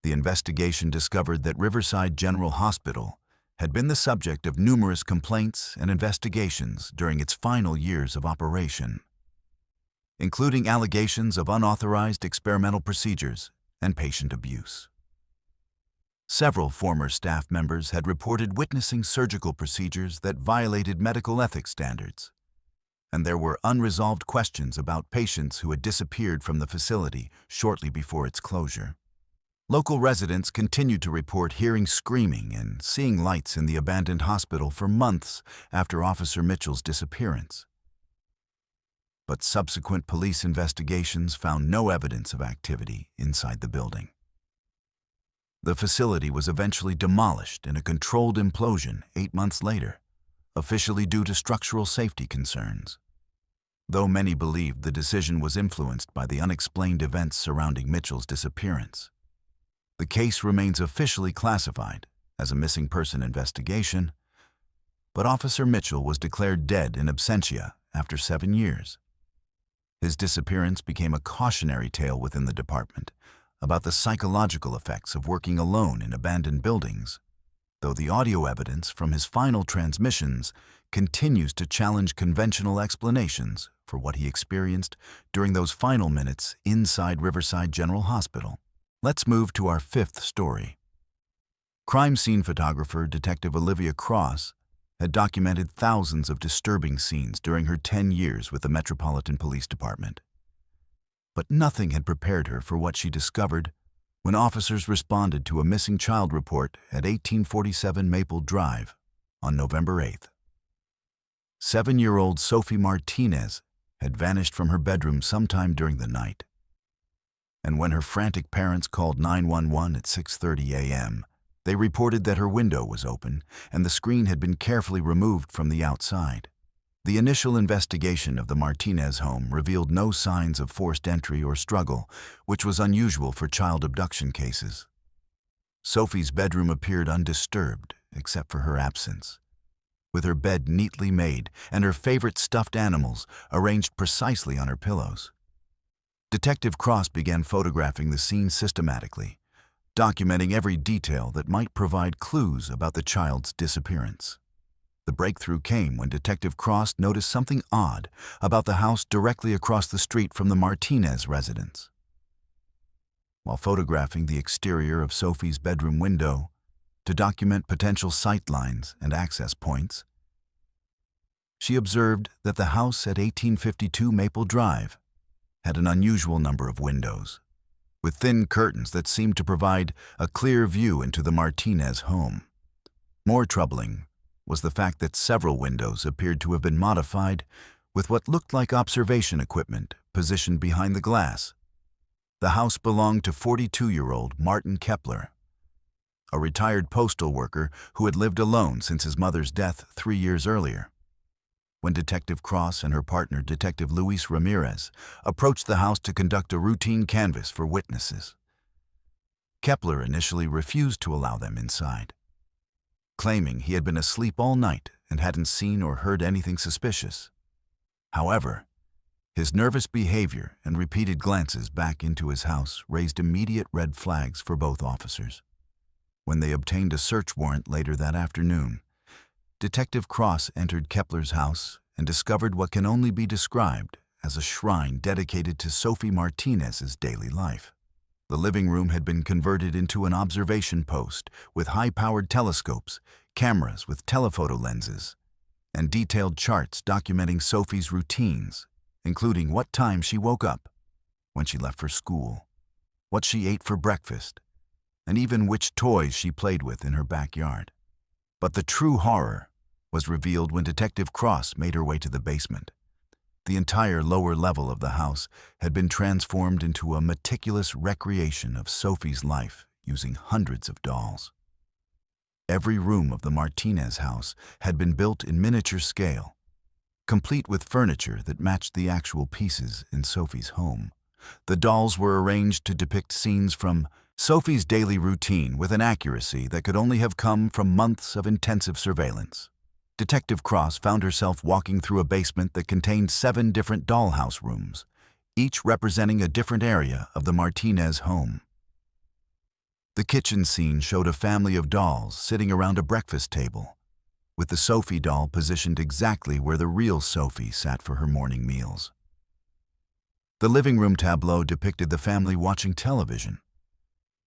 S1: The investigation discovered that Riverside General Hospital had been the subject of numerous complaints and investigations during its final years of operation, including allegations of unauthorized experimental procedures and patient abuse. Several former staff members had reported witnessing surgical procedures that violated medical ethics standards, and there were unresolved questions about patients who had disappeared from the facility shortly before its closure. Local residents continued to report hearing screaming and seeing lights in the abandoned hospital for months after Officer Mitchell's disappearance. But subsequent police investigations found no evidence of activity inside the building. The facility was eventually demolished in a controlled implosion 8 months later, officially due to structural safety concerns. though many believed the decision was influenced by the unexplained events surrounding Mitchell's disappearance. The case remains officially classified as a missing person investigation, but Officer Mitchell was declared dead in absentia after 7 years. His disappearance became a cautionary tale within the department about the psychological effects of working alone in abandoned buildings, though the audio evidence from his final transmissions continues to challenge conventional explanations for what he experienced during those final minutes inside Riverside General Hospital. Let's move to our fifth story. Crime scene photographer Detective Olivia Cross had documented thousands of disturbing scenes during her 10 years with the Metropolitan Police Department. But nothing had prepared her for what she discovered when officers responded to a missing child report at 1847 Maple Drive on November 8th. 7-year-old Sophie Martinez had vanished from her bedroom sometime during the night. And when her frantic parents called 911 at 6:30 a.m., they reported that her window was open and the screen had been carefully removed from the outside. The initial investigation of the Martinez home revealed no signs of forced entry or struggle, which was unusual for child abduction cases. Sophie's bedroom appeared undisturbed, except for her absence, with her bed neatly made and her favorite stuffed animals arranged precisely on her pillows. Detective Cross began photographing the scene systematically, documenting every detail that might provide clues about the child's disappearance. The breakthrough came when Detective Cross noticed something odd about the house directly across the street from the Martinez residence. While photographing the exterior of Sophie's bedroom window to document potential sight lines and access points, she observed that the house at 1852 Maple Drive had an unusual number of windows, with thin curtains that seemed to provide a clear view into the Martinez home. More troubling was the fact that several windows appeared to have been modified with what looked like observation equipment positioned behind the glass. The house belonged to 42-year-old Martin Kepler, a retired postal worker who had lived alone since his mother's death 3 years earlier. When Detective Cross and her partner, Detective Luis Ramirez, approached the house to conduct a routine canvass for witnesses, Kepler initially refused to allow them inside, claiming he had been asleep all night and hadn't seen or heard anything suspicious. However, his nervous behavior and repeated glances back into his house raised immediate red flags for both officers. When they obtained a search warrant later that afternoon, Detective Cross entered Kepler's house and discovered what can only be described as a shrine dedicated to Sophie Martinez's daily life. The living room had been converted into an observation post with high-powered telescopes, cameras with telephoto lenses, and detailed charts documenting Sophie's routines, including what time she woke up, when she left for school, what she ate for breakfast, and even which toys she played with in her backyard. But the true horror was revealed when Detective Cross made her way to the basement. The entire lower level of the house had been transformed into a meticulous recreation of Sophie's life using hundreds of dolls. Every room of the Martinez house had been built in miniature scale, complete with furniture that matched the actual pieces in Sophie's home. The dolls were arranged to depict scenes from Sophie's daily routine with an accuracy that could only have come from months of intensive surveillance. Detective Cross found herself walking through a basement that contained 7 different dollhouse rooms, each representing a different area of the Martinez home. The kitchen scene showed a family of dolls sitting around a breakfast table, with the Sophie doll positioned exactly where the real Sophie sat for her morning meals. The living room tableau depicted the family watching television,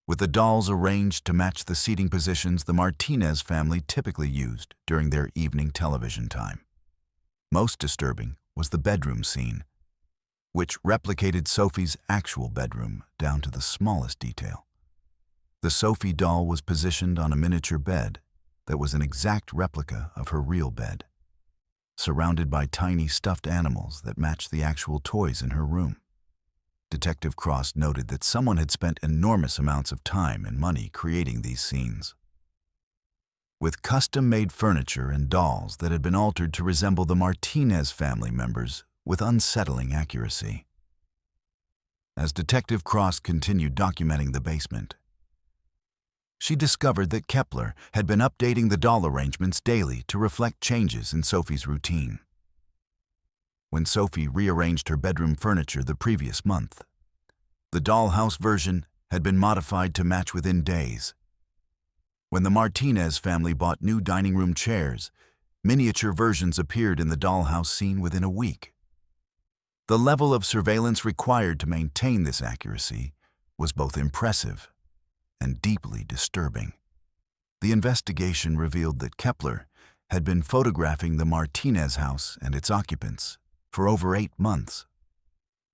S1: with the dolls arranged to match the seating positions the Martinez family typically used during their evening television time. Most disturbing was the bedroom scene, which replicated Sophie's actual bedroom down to the smallest detail. The Sophie doll was positioned on a miniature bed that was an exact replica of her real bed, surrounded by tiny stuffed animals that matched the actual toys in her room. Detective Cross noted that someone had spent enormous amounts of time and money creating these scenes. With custom-made furniture and dolls that had been altered to resemble the Martinez family members with unsettling accuracy. As Detective Cross continued documenting the basement, she discovered that Kepler had been updating the doll arrangements daily to reflect changes in Sophie's routine. When Sophie rearranged her bedroom furniture the previous month, the dollhouse version had been modified to match within days. When the Martinez family bought new dining room chairs, miniature versions appeared in the dollhouse scene within a week. The level of surveillance required to maintain this accuracy was both impressive and deeply disturbing. The investigation revealed that Kepler had been photographing the Martinez house and its occupants for over 8 months,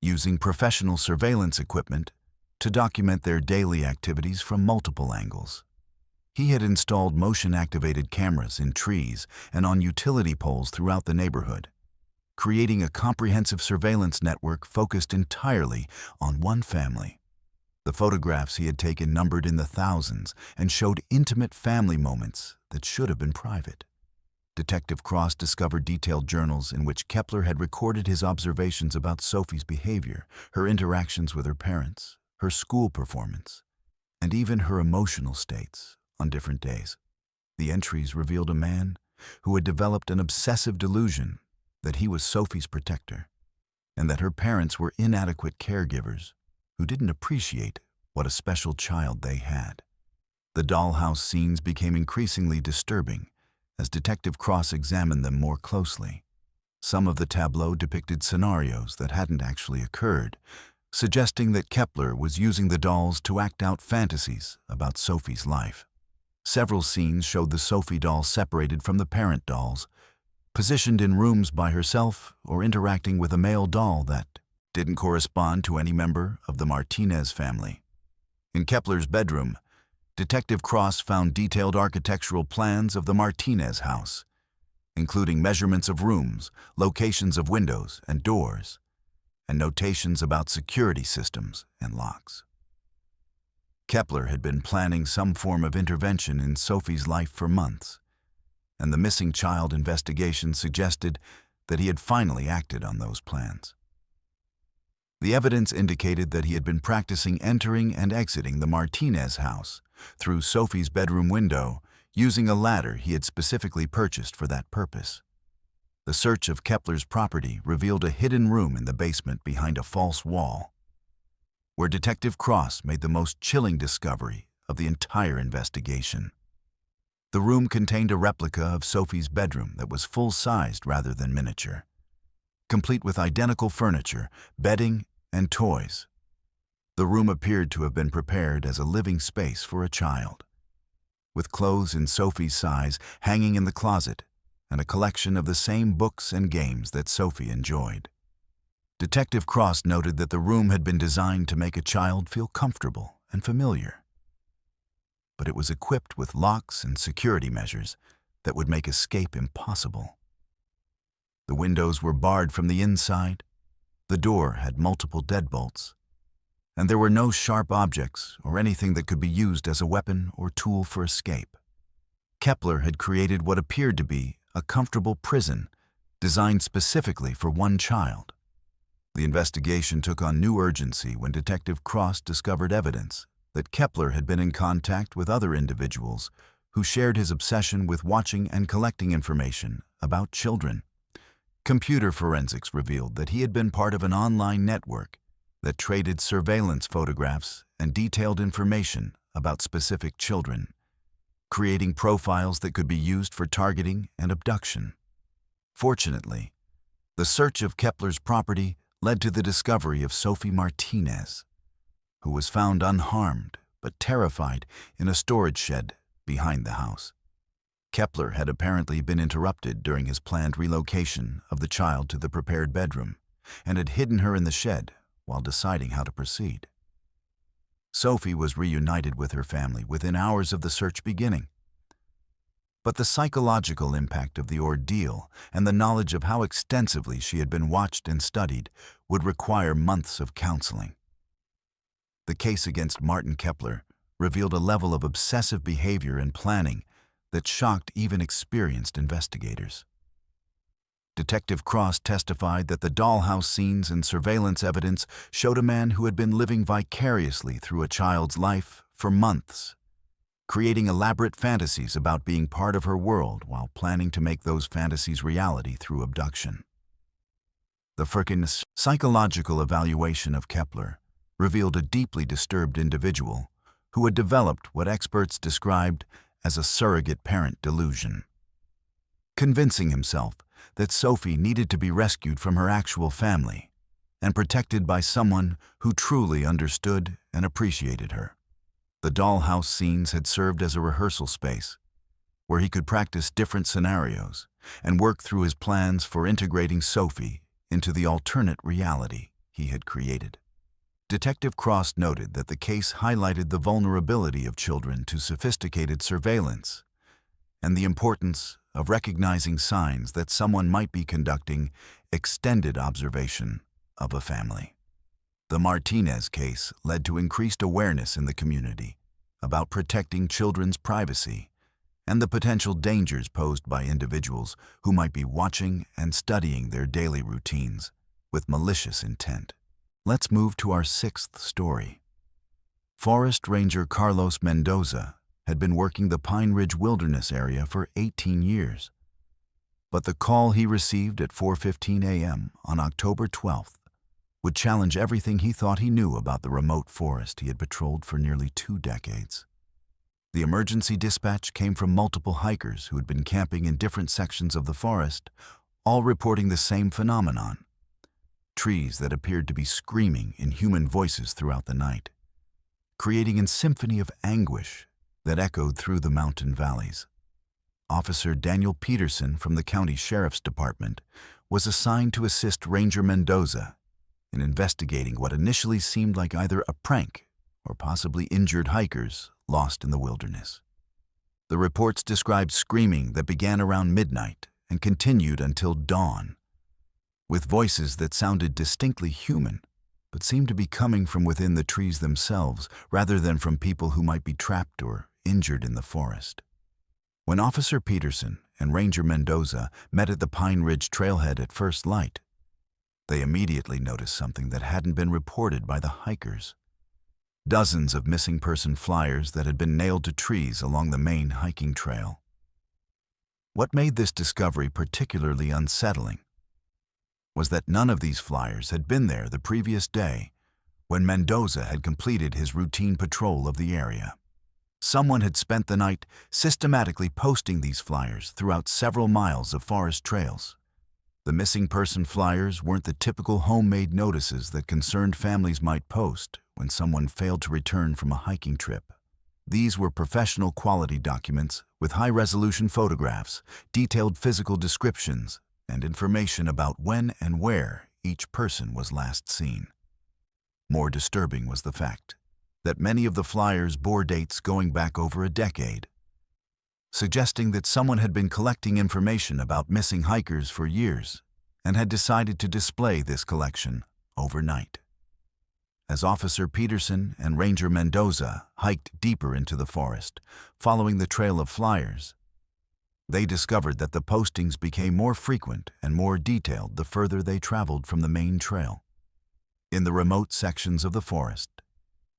S1: using professional surveillance equipment to document their daily activities from multiple angles. He had installed motion-activated cameras in trees and on utility poles throughout the neighborhood, creating a comprehensive surveillance network focused entirely on one family. The photographs he had taken numbered in the thousands and showed intimate family moments that should have been private. Detective Cross discovered detailed journals in which Kepler had recorded his observations about Sophie's behavior, her interactions with her parents, her school performance, and even her emotional states on different days. The entries revealed a man who had developed an obsessive delusion that he was Sophie's protector, and that her parents were inadequate caregivers who didn't appreciate what a special child they had. The dollhouse scenes became increasingly disturbing as Detective Cross examined them more closely. Some of the tableaux depicted scenarios that hadn't actually occurred, suggesting that Kepler was using the dolls to act out fantasies about Sophie's life. Several scenes showed the Sophie doll separated from the parent dolls, positioned in rooms by herself or interacting with a male doll that didn't correspond to any member of the Martinez family. In Kepler's bedroom, Detective Cross found detailed architectural plans of the Martinez house, including measurements of rooms, locations of windows and doors, and notations about security systems and locks. Kepler had been planning some form of intervention in Sophie's life for months, and the missing child investigation suggested that he had finally acted on those plans. The evidence indicated that he had been practicing entering and exiting the Martinez house through Sophie's bedroom window using a ladder he had specifically purchased for that purpose. The search of Kepler's property revealed a hidden room in the basement behind a false wall, where Detective Cross made the most chilling discovery of the entire investigation. The room contained a replica of Sophie's bedroom that was full-sized rather than miniature, complete with identical furniture, bedding, and toys. The room appeared to have been prepared as a living space for a child, with clothes in Sophie's size hanging in the closet and a collection of the same books and games that Sophie enjoyed. Detective Cross noted that the room had been designed to make a child feel comfortable and familiar, but it was equipped with locks and security measures that would make escape impossible. The windows were barred from the inside, the door had multiple deadbolts, and there were no sharp objects or anything that could be used as a weapon or tool for escape. Kepler had created what appeared to be a comfortable prison designed specifically for one child. The investigation took on new urgency when Detective Cross discovered evidence that Kepler had been in contact with other individuals who shared his obsession with watching and collecting information about children. Computer forensics revealed that he had been part of an online network that traded surveillance photographs and detailed information about specific children, creating profiles that could be used for targeting and abduction. Fortunately, the search of Kepler's property led to the discovery of Sophie Martinez, who was found unharmed but terrified in a storage shed behind the house. Kepler had apparently been interrupted during his planned relocation of the child to the prepared bedroom and had hidden her in the shed while deciding how to proceed. Sophie was reunited with her family within hours of the search beginning. But the psychological impact of the ordeal and the knowledge of how extensively she had been watched and studied would require months of counseling. The case against Martin Kepler revealed a level of obsessive behavior and planning that shocked even experienced investigators. Detective Cross testified that the dollhouse scenes and surveillance evidence showed a man who had been living vicariously through a child's life for months, creating elaborate fantasies about being part of her world while planning to make those fantasies reality through abduction. The Firkin's psychological evaluation of Kepler revealed a deeply disturbed individual who had developed what experts described as a surrogate parent delusion. Convincing himself that Sophie needed to be rescued from her actual family and protected by someone who truly understood and appreciated her. The dollhouse scenes had served as a rehearsal space where he could practice different scenarios and work through his plans for integrating Sophie into the alternate reality he had created. Detective Cross noted that the case highlighted the vulnerability of children to sophisticated surveillance and the importance of recognizing signs that someone might be conducting extended observation of a family. The Martinez case led to increased awareness in the community about protecting children's privacy and the potential dangers posed by individuals who might be watching and studying their daily routines with malicious intent. Let's move to our sixth story. Forest Ranger Carlos Mendoza had been working the Pine Ridge Wilderness area for 18 years. But the call he received at 4:15 a.m. on October 12th would challenge everything he thought he knew about the remote forest he had patrolled for nearly 2 decades. The emergency dispatch came from multiple hikers who had been camping in different sections of the forest, all reporting the same phenomenon: trees that appeared to be screaming in human voices throughout the night, creating a symphony of anguish that echoed through the mountain valleys. Officer Daniel Peterson from the county sheriff's department was assigned to assist Ranger Mendoza in investigating what initially seemed like either a prank or possibly injured hikers lost in the wilderness. The reports described screaming that began around midnight and continued until dawn, with voices that sounded distinctly human but seemed to be coming from within the trees themselves rather than from people who might be trapped or injured in the forest. When Officer Peterson and Ranger Mendoza met at the Pine Ridge trailhead at first light, they immediately noticed something that hadn't been reported by the hikers: dozens of missing person flyers that had been nailed to trees along the main hiking trail. What made this discovery particularly unsettling was that none of these flyers had been there the previous day when Mendoza had completed his routine patrol of the area. Someone had spent the night systematically posting these flyers throughout several miles of forest trails. The missing person flyers weren't the typical homemade notices that concerned families might post when someone failed to return from a hiking trip. These were professional quality documents with high-resolution photographs, detailed physical descriptions, and information about when and where each person was last seen. More disturbing was the fact that many of the flyers bore dates going back over a decade, suggesting that someone had been collecting information about missing hikers for years and had decided to display this collection overnight. As Officer Peterson and Ranger Mendoza hiked deeper into the forest, following the trail of flyers, they discovered that the postings became more frequent and more detailed the further they traveled from the main trail. In the remote sections of the forest,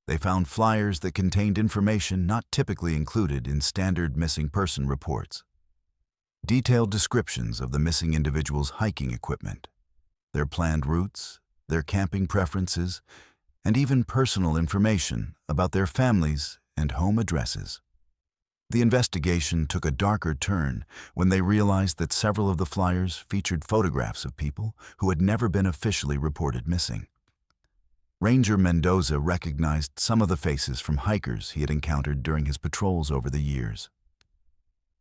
S1: they found flyers that contained information not typically included in standard missing person reports. Detailed descriptions of the missing individual's hiking equipment, their planned routes, their camping preferences, and even personal information about their families and home addresses. The investigation took a darker turn when they realized that several of the flyers featured photographs of people who had never been officially reported missing. Ranger Mendoza recognized some of the faces from hikers he had encountered during his patrols over the years.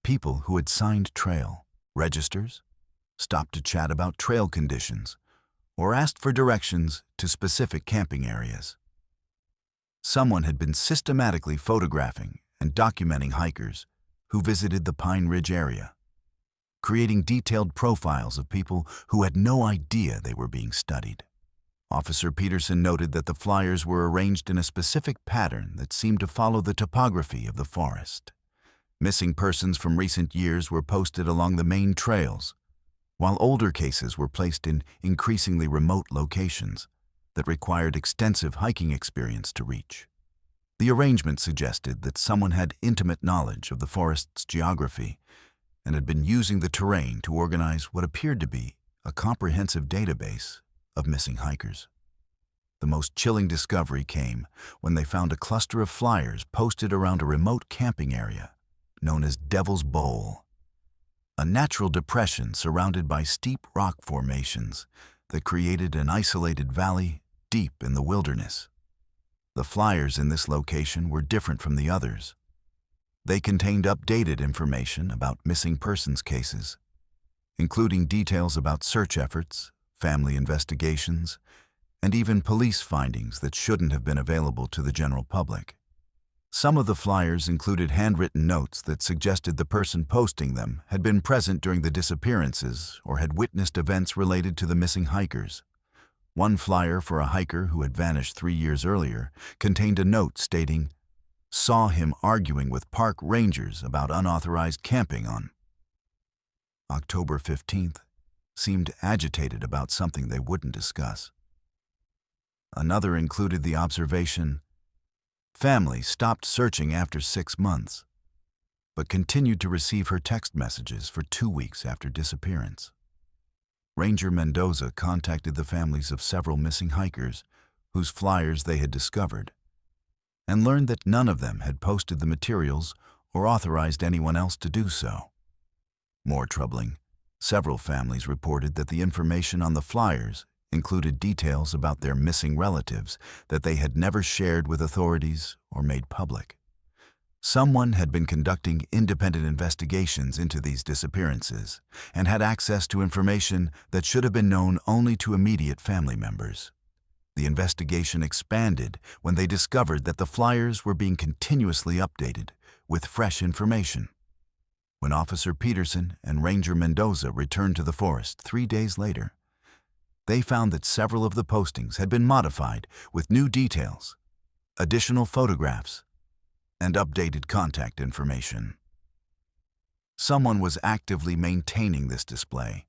S1: People who had signed trail registers, stopped to chat about trail conditions, or asked for directions to specific camping areas. Someone had been systematically photographing and documenting hikers who visited the Pine Ridge area, creating detailed profiles of people who had no idea they were being studied. Officer Peterson noted that the flyers were arranged in a specific pattern that seemed to follow the topography of the forest. Missing persons from recent years were posted along the main trails, while older cases were placed in increasingly remote locations that required extensive hiking experience to reach. The arrangement suggested that someone had intimate knowledge of the forest's geography and had been using the terrain to organize what appeared to be a comprehensive database of missing hikers. The most chilling discovery came when they found a cluster of flyers posted around a remote camping area known as Devil's Bowl, a natural depression surrounded by steep rock formations that created an isolated valley deep in the wilderness. The flyers in this location were different from the others. They contained updated information about missing persons cases, including details about search efforts, family investigations, and even police findings that shouldn't have been available to the general public. Some of the flyers included handwritten notes that suggested the person posting them had been present during the disappearances or had witnessed events related to the missing hikers. One flyer for a hiker who had vanished 3 years earlier contained a note stating, "Saw him arguing with park rangers about unauthorized camping on." October 15th seemed agitated about something they wouldn't discuss. Another included the observation, "Family stopped searching after 6 months, but continued to receive her text messages for 2 weeks after disappearance." Ranger Mendoza contacted the families of several missing hikers whose flyers they had discovered, and learned that none of them had posted the materials or authorized anyone else to do so. More troubling, several families reported that the information on the flyers included details about their missing relatives that they had never shared with authorities or made public. Someone had been conducting independent investigations into these disappearances and had access to information that should have been known only to immediate family members. The investigation expanded when they discovered that the flyers were being continuously updated with fresh information. When Officer Peterson and Ranger Mendoza returned to the forest 3 days later, they found that several of the postings had been modified with new details, additional photographs, and updated contact information. Someone was actively maintaining this display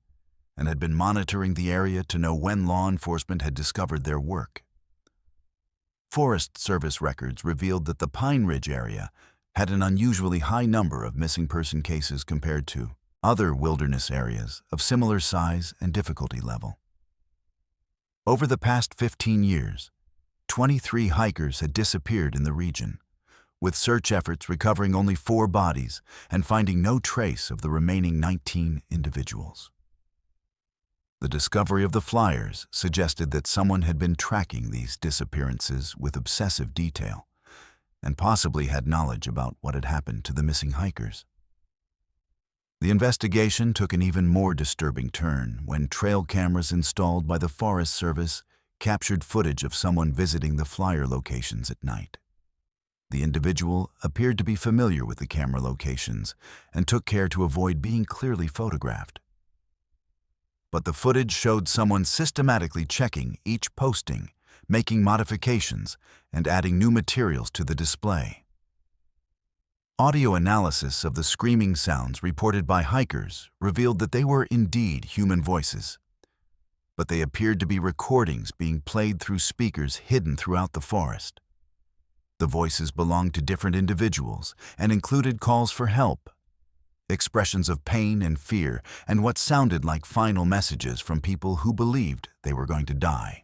S1: and had been monitoring the area to know when law enforcement had discovered their work. Forest Service records revealed that the Pine Ridge area had an unusually high number of missing person cases compared to other wilderness areas of similar size and difficulty level. Over the past 15 years, 23 hikers had disappeared in the region, with search efforts recovering only 4 bodies and finding no trace of the remaining 19 individuals. The discovery of the flyers suggested that someone had been tracking these disappearances with obsessive detail and possibly had knowledge about what had happened to the missing hikers. The investigation took an even more disturbing turn when trail cameras installed by the Forest Service captured footage of someone visiting the flyer locations at night. The individual appeared to be familiar with the camera locations and took care to avoid being clearly photographed. But the footage showed someone systematically checking each posting, making modifications, and adding new materials to the display. Audio analysis of the screaming sounds reported by hikers revealed that they were indeed human voices, but they appeared to be recordings being played through speakers hidden throughout the forest. The voices belonged to different individuals and included calls for help, expressions of pain and fear, and what sounded like final messages from people who believed they were going to die.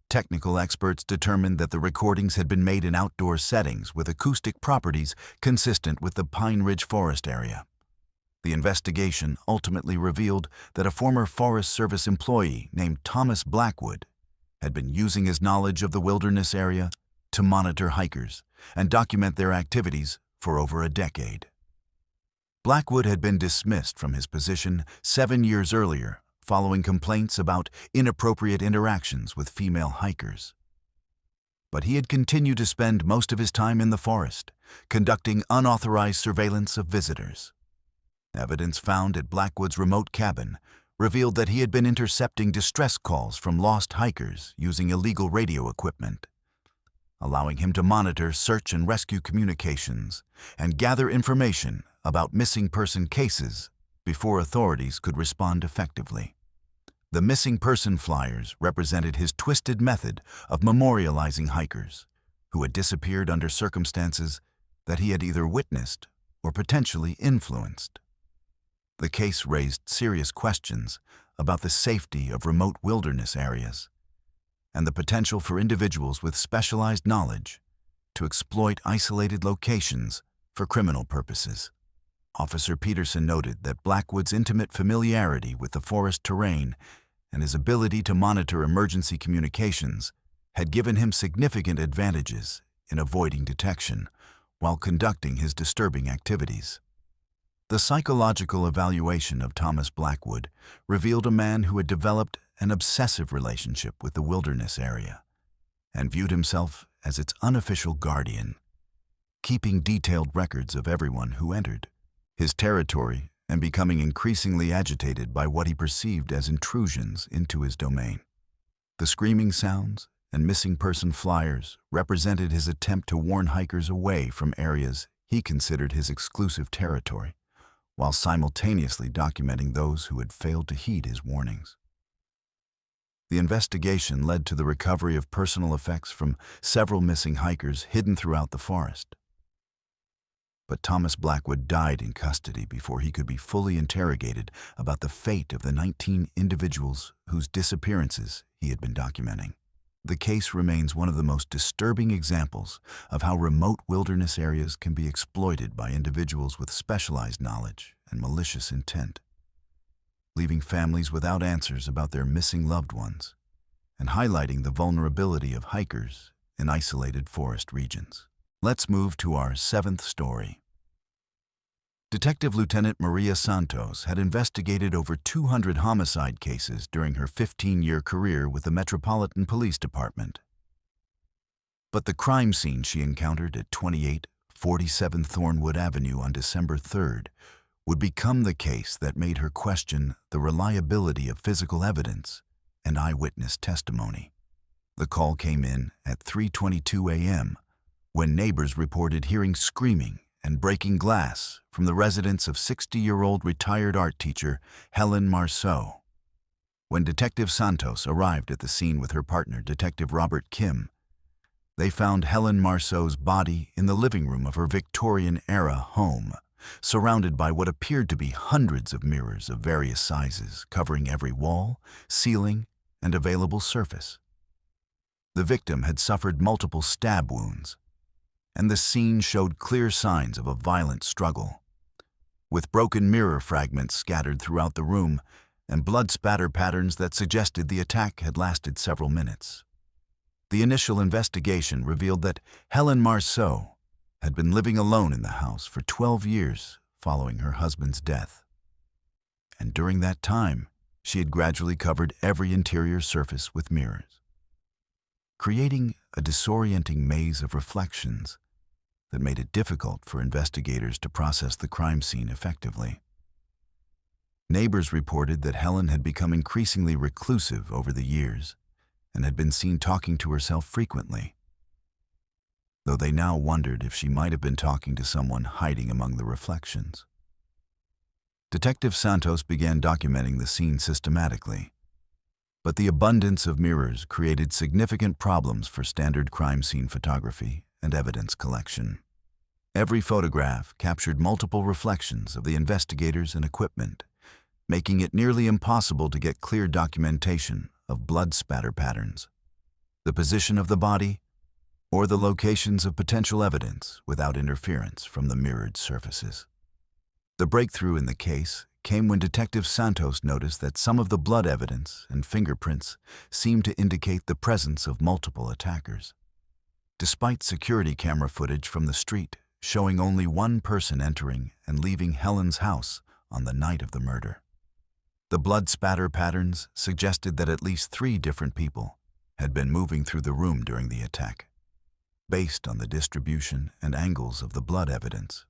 S1: Technical experts determined that the recordings had been made in outdoor settings with acoustic properties consistent with the Pine Ridge Forest area. The investigation ultimately revealed that a former Forest Service employee named Thomas Blackwood had been using his knowledge of the wilderness area to monitor hikers and document their activities for over a decade. Blackwood had been dismissed from his position 7 years earlier following complaints about inappropriate interactions with female hikers. But he had continued to spend most of his time in the forest, conducting unauthorized surveillance of visitors. Evidence found at Blackwood's remote cabin revealed that he had been intercepting distress calls from lost hikers using illegal radio equipment, allowing him to monitor search and rescue communications and gather information about missing person cases before authorities could respond effectively. The missing person flyers represented his twisted method of memorializing hikers who had disappeared under circumstances that he had either witnessed or potentially influenced. The case raised serious questions about the safety of remote wilderness areas and the potential for individuals with specialized knowledge to exploit isolated locations for criminal purposes. Officer Peterson noted that Blackwood's intimate familiarity with the forest terrain and his ability to monitor emergency communications had given him significant advantages in avoiding detection while conducting his disturbing activities. The psychological evaluation of Thomas Blackwood revealed a man who had developed an obsessive relationship with the wilderness area and viewed himself as its unofficial guardian, keeping detailed records of everyone who entered his territory and becoming increasingly agitated by what he perceived as intrusions into his domain. The screaming sounds and missing person flyers represented his attempt to warn hikers away from areas he considered his exclusive territory, while simultaneously documenting those who had failed to heed his warnings. The investigation led to the recovery of personal effects from several missing hikers hidden throughout the forest. But Thomas Blackwood died in custody before he could be fully interrogated about the fate of the 19 individuals whose disappearances he had been documenting. The case remains one of the most disturbing examples of how remote wilderness areas can be exploited by individuals with specialized knowledge and malicious intent, leaving families without answers about their missing loved ones and highlighting the vulnerability of hikers in isolated forest regions. Let's move to our 7th story. Detective Lieutenant Maria Santos had investigated over 200 homicide cases during her 15-year career with the Metropolitan Police Department. But the crime scene she encountered at 2847 Thornwood Avenue on December 3rd would become the case that made her question the reliability of physical evidence and eyewitness testimony. The call came in at 3:22 a.m. when neighbors reported hearing screaming and breaking glass from the residence of 60-year-old retired art teacher Helen Marceau. When Detective Santos arrived at the scene with her partner, Detective Robert Kim, they found Helen Marceau's body in the living room of her Victorian-era home, surrounded by what appeared to be hundreds of mirrors of various sizes covering every wall, ceiling, and available surface. The victim had suffered multiple stab wounds, and the scene showed clear signs of a violent struggle, with broken mirror fragments scattered throughout the room and blood spatter patterns that suggested the attack had lasted several minutes. The initial investigation revealed that Helen Marceau had been living alone in the house for 12 years following her husband's death, and during that time, she had gradually covered every interior surface with mirrors, creating a disorienting maze of reflections that made it difficult for investigators to process the crime scene effectively. Neighbors reported that Helen had become increasingly reclusive over the years and had been seen talking to herself frequently, though they now wondered if she might have been talking to someone hiding among the reflections. Detective Santos began documenting the scene systematically, but the abundance of mirrors created significant problems for standard crime scene photography and evidence collection. Every photograph captured multiple reflections of the investigators and equipment, making it nearly impossible to get clear documentation of blood spatter patterns, the position of the body, or the locations of potential evidence without interference from the mirrored surfaces. The breakthrough in the case came when Detective Santos noticed that some of the blood evidence and fingerprints seemed to indicate the presence of multiple attackers, despite security camera footage from the street showing only one person entering and leaving Helen's house on the night of the murder. The blood spatter patterns suggested that at least 3 different people had been moving through the room during the attack, based on the distribution and angles of the blood evidence.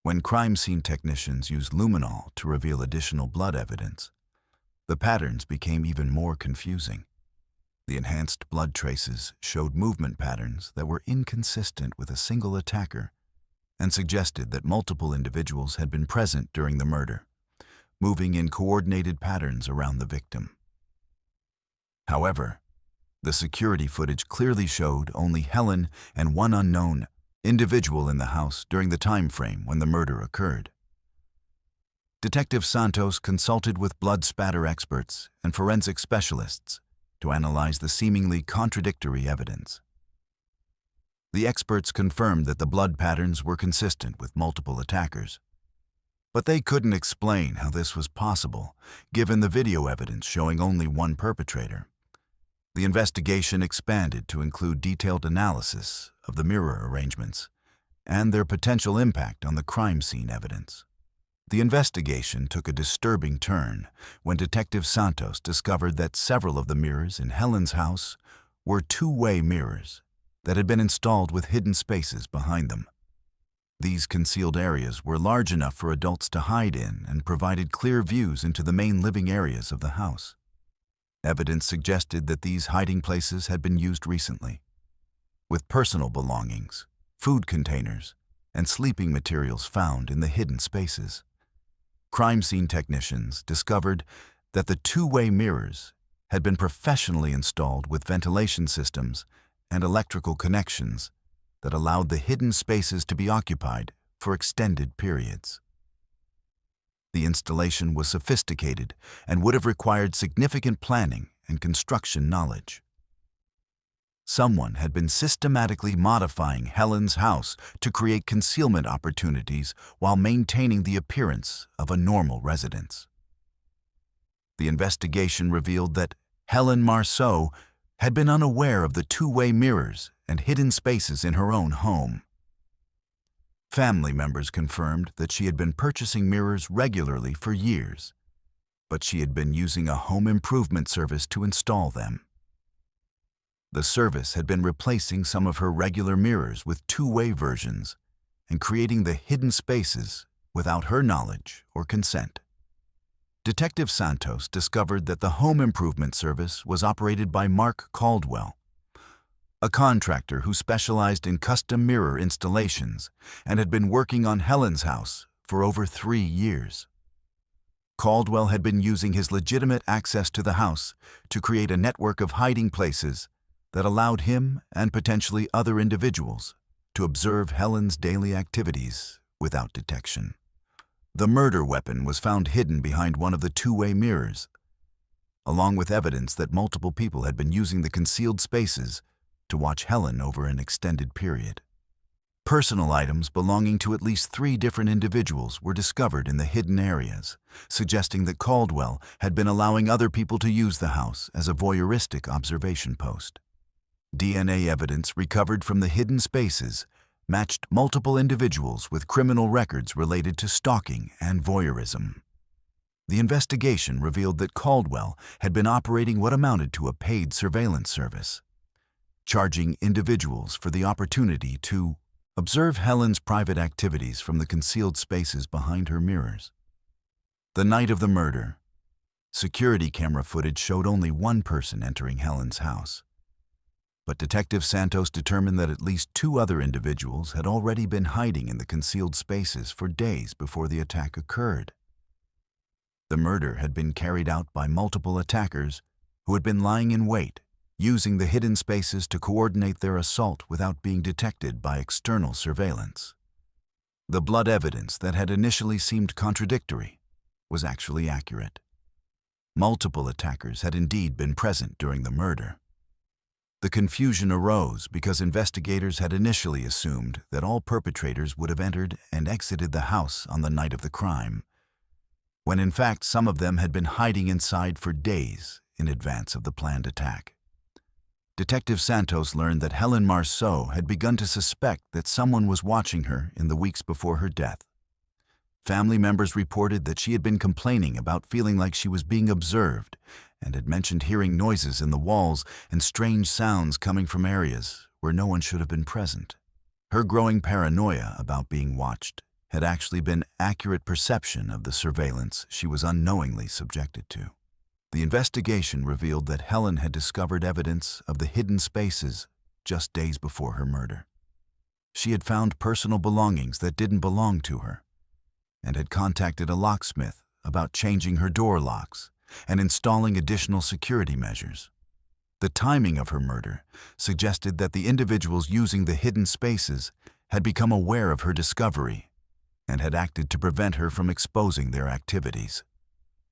S1: When crime scene technicians used luminol to reveal additional blood evidence, the patterns became even more confusing. The enhanced blood traces showed movement patterns that were inconsistent with a single attacker and suggested that multiple individuals had been present during the murder, moving in coordinated patterns around the victim. However, the security footage clearly showed only Helen and one unknown individual in the house during the time frame when the murder occurred. Detective Santos consulted with blood spatter experts and forensic specialists to analyze the seemingly contradictory evidence. The experts confirmed that the blood patterns were consistent with multiple attackers, but they couldn't explain how this was possible, given the video evidence showing only one perpetrator. The investigation expanded to include detailed analysis of the mirror arrangements and their potential impact on the crime scene evidence. The investigation took a disturbing turn when Detective Santos discovered that several of the mirrors in Helen's house were two-way mirrors that had been installed with hidden spaces behind them. These concealed areas were large enough for adults to hide in and provided clear views into the main living areas of the house. Evidence suggested that these hiding places had been used recently, with personal belongings, food containers, and sleeping materials found in the hidden spaces. Crime scene technicians discovered that the two-way mirrors had been professionally installed with ventilation systems and electrical connections that allowed the hidden spaces to be occupied for extended periods. The installation was sophisticated and would have required significant planning and construction knowledge. Someone had been systematically modifying Helen's house to create concealment opportunities while maintaining the appearance of a normal residence. The investigation revealed that Helen Marceau had been unaware of the two-way mirrors and hidden spaces in her own home. Family members confirmed that she had been purchasing mirrors regularly for years, but she had been using a home improvement service to install them. The service had been replacing some of her regular mirrors with two-way versions and creating the hidden spaces without her knowledge or consent. Detective Santos discovered that the home improvement service was operated by Mark Caldwell, a contractor who specialized in custom mirror installations and had been working on Helen's house for over 3 years. Caldwell had been using his legitimate access to the house to create a network of hiding places that allowed him and potentially other individuals to observe Helen's daily activities without detection. The murder weapon was found hidden behind one of the two-way mirrors, along with evidence that multiple people had been using the concealed spaces to watch Helen over an extended period. Personal items belonging to at least 3 different individuals were discovered in the hidden areas, suggesting that Caldwell had been allowing other people to use the house as a voyeuristic observation post. DNA evidence recovered from the hidden spaces matched multiple individuals with criminal records related to stalking and voyeurism. The investigation revealed that Caldwell had been operating what amounted to a paid surveillance service, charging individuals for the opportunity to observe Helen's private activities from the concealed spaces behind her mirrors. The night of the murder, security camera footage showed only one person entering Helen's house. But Detective Santos determined that at least 2 other individuals had already been hiding in the concealed spaces for days before the attack occurred. The murder had been carried out by multiple attackers who had been lying in wait, using the hidden spaces to coordinate their assault without being detected by external surveillance. The blood evidence that had initially seemed contradictory was actually accurate. Multiple attackers had indeed been present during the murder. The confusion arose because investigators had initially assumed that all perpetrators would have entered and exited the house on the night of the crime, when in fact some of them had been hiding inside for days in advance of the planned attack. Detective Santos learned that Helen Marceau had begun to suspect that someone was watching her in the weeks before her death. Family members reported that she had been complaining about feeling like she was being observed and had mentioned hearing noises in the walls and strange sounds coming from areas where no one should have been present. Her growing paranoia about being watched had actually been accurate perception of the surveillance she was unknowingly subjected to. The investigation revealed that Helen had discovered evidence of the hidden spaces just days before her murder. She had found personal belongings that didn't belong to her and had contacted a locksmith about changing her door locks and installing additional security measures. The timing of her murder suggested that the individuals using the hidden spaces had become aware of her discovery and had acted to prevent her from exposing their activities.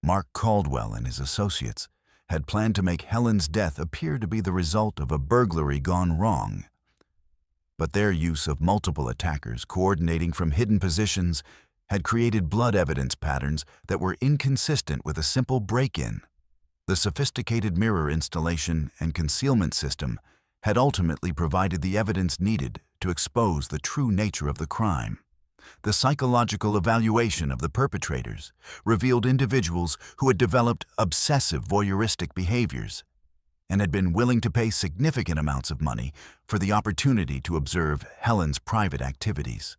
S1: Mark Caldwell and his associates had planned to make Helen's death appear to be the result of a burglary gone wrong. But their use of multiple attackers coordinating from hidden positions had created blood evidence patterns that were inconsistent with a simple break-in. The sophisticated mirror installation and concealment system had ultimately provided the evidence needed to expose the true nature of the crime. The psychological evaluation of the perpetrators revealed individuals who had developed obsessive voyeuristic behaviors and had been willing to pay significant amounts of money for the opportunity to observe Helen's private activities.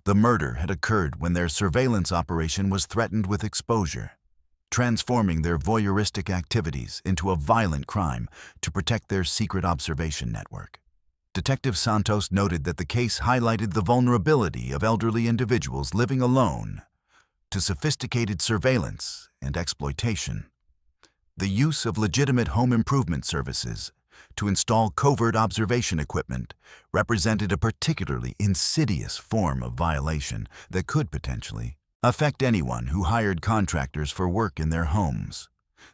S1: The murder had occurred when their surveillance operation was threatened with exposure, transforming their voyeuristic activities into a violent crime to protect their secret observation network. Detective Santos noted that the case highlighted the vulnerability of elderly individuals living alone to sophisticated surveillance and exploitation. The use of legitimate home improvement services to install covert observation equipment represented a particularly insidious form of violation that could potentially affect anyone who hired contractors for work in their homes.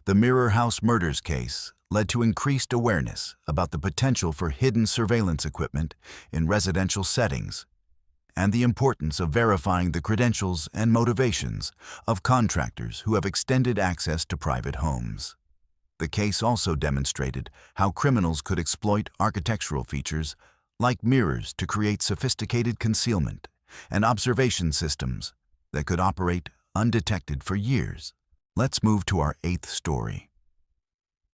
S1: The Mirror House murders case led to increased awareness about the potential for hidden surveillance equipment in residential settings and the importance of verifying the credentials and motivations of contractors who have extended access to private homes. The case also demonstrated how criminals could exploit architectural features like mirrors to create sophisticated concealment and observation systems that could operate undetected for years. Let's move to our 8th story.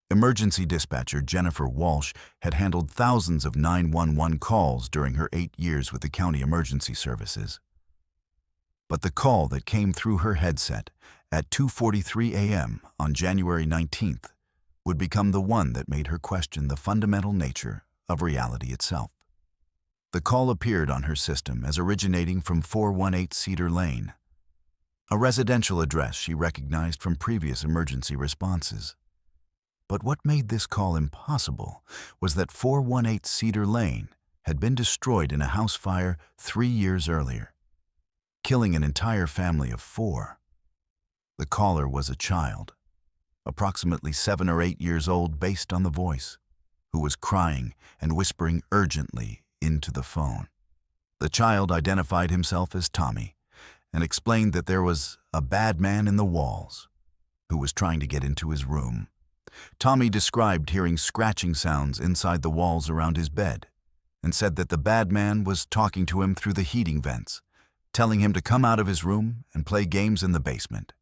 S1: Emergency dispatcher Jennifer Walsh had handled thousands of 911 calls during her 8 years with the county emergency services. But the call that came through her headset at 2:43 a.m. on January 19th would become the one that made her question the fundamental nature of reality itself. The call appeared on her system as originating from 418 Cedar Lane, a residential address she recognized from previous emergency responses. But what made this call impossible was that 418 Cedar Lane had been destroyed in a house fire 3 years earlier, killing an entire family of 4. The caller was a child, approximately 7 or 8 years old based on the voice, who was crying and whispering urgently into the phone. The child identified himself as Tommy and explained that there was a bad man in the walls who was trying to get into his room. Tommy described hearing scratching sounds inside the walls around his bed and said that the bad man was talking to him through the heating vents, telling him to come out of his room and play games in the basement.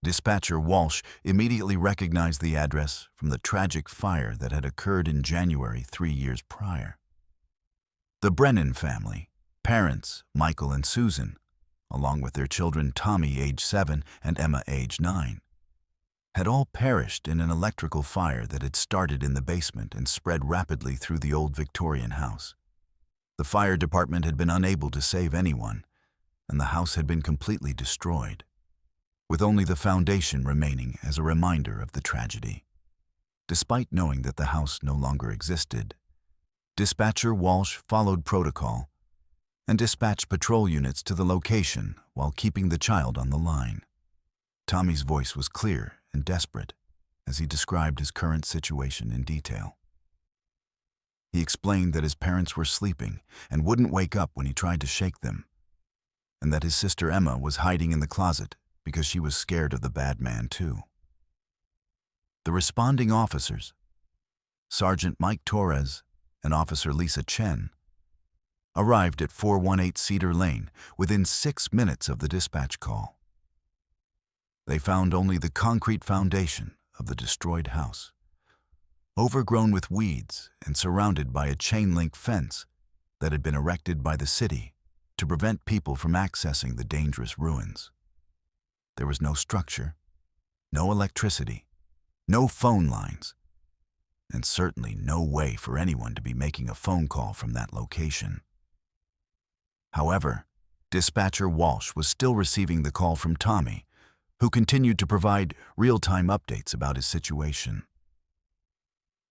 S1: Dispatcher Walsh immediately recognized the address from the tragic fire that had occurred in January 3 years prior. The Brennan family, parents Michael and Susan, along with their children Tommy, age 7, and Emma, age 9, had all perished in an electrical fire that had started in the basement and spread rapidly through the old Victorian house. The fire department had been unable to save anyone, and the house had been completely destroyed, with only the foundation remaining as a reminder of the tragedy. Despite knowing that the house no longer existed, Dispatcher Walsh followed protocol and dispatched patrol units to the location while keeping the child on the line. Tommy's voice was clear and desperate as he described his current situation in detail. He explained that his parents were sleeping and wouldn't wake up when he tried to shake them, and that his sister Emma was hiding in the closet because she was scared of the bad man too. The responding officers, Sergeant Mike Torres and Officer Lisa Chen, arrived at 418 Cedar Lane within 6 minutes of the dispatch call. They found only the concrete foundation of the destroyed house, overgrown with weeds and surrounded by a chain-link fence that had been erected by the city to prevent people from accessing the dangerous ruins. There was no structure, no electricity, no phone lines, and certainly no way for anyone to be making a phone call from that location. However, Dispatcher Walsh was still receiving the call from Tommy, who continued to provide real-time updates about his situation.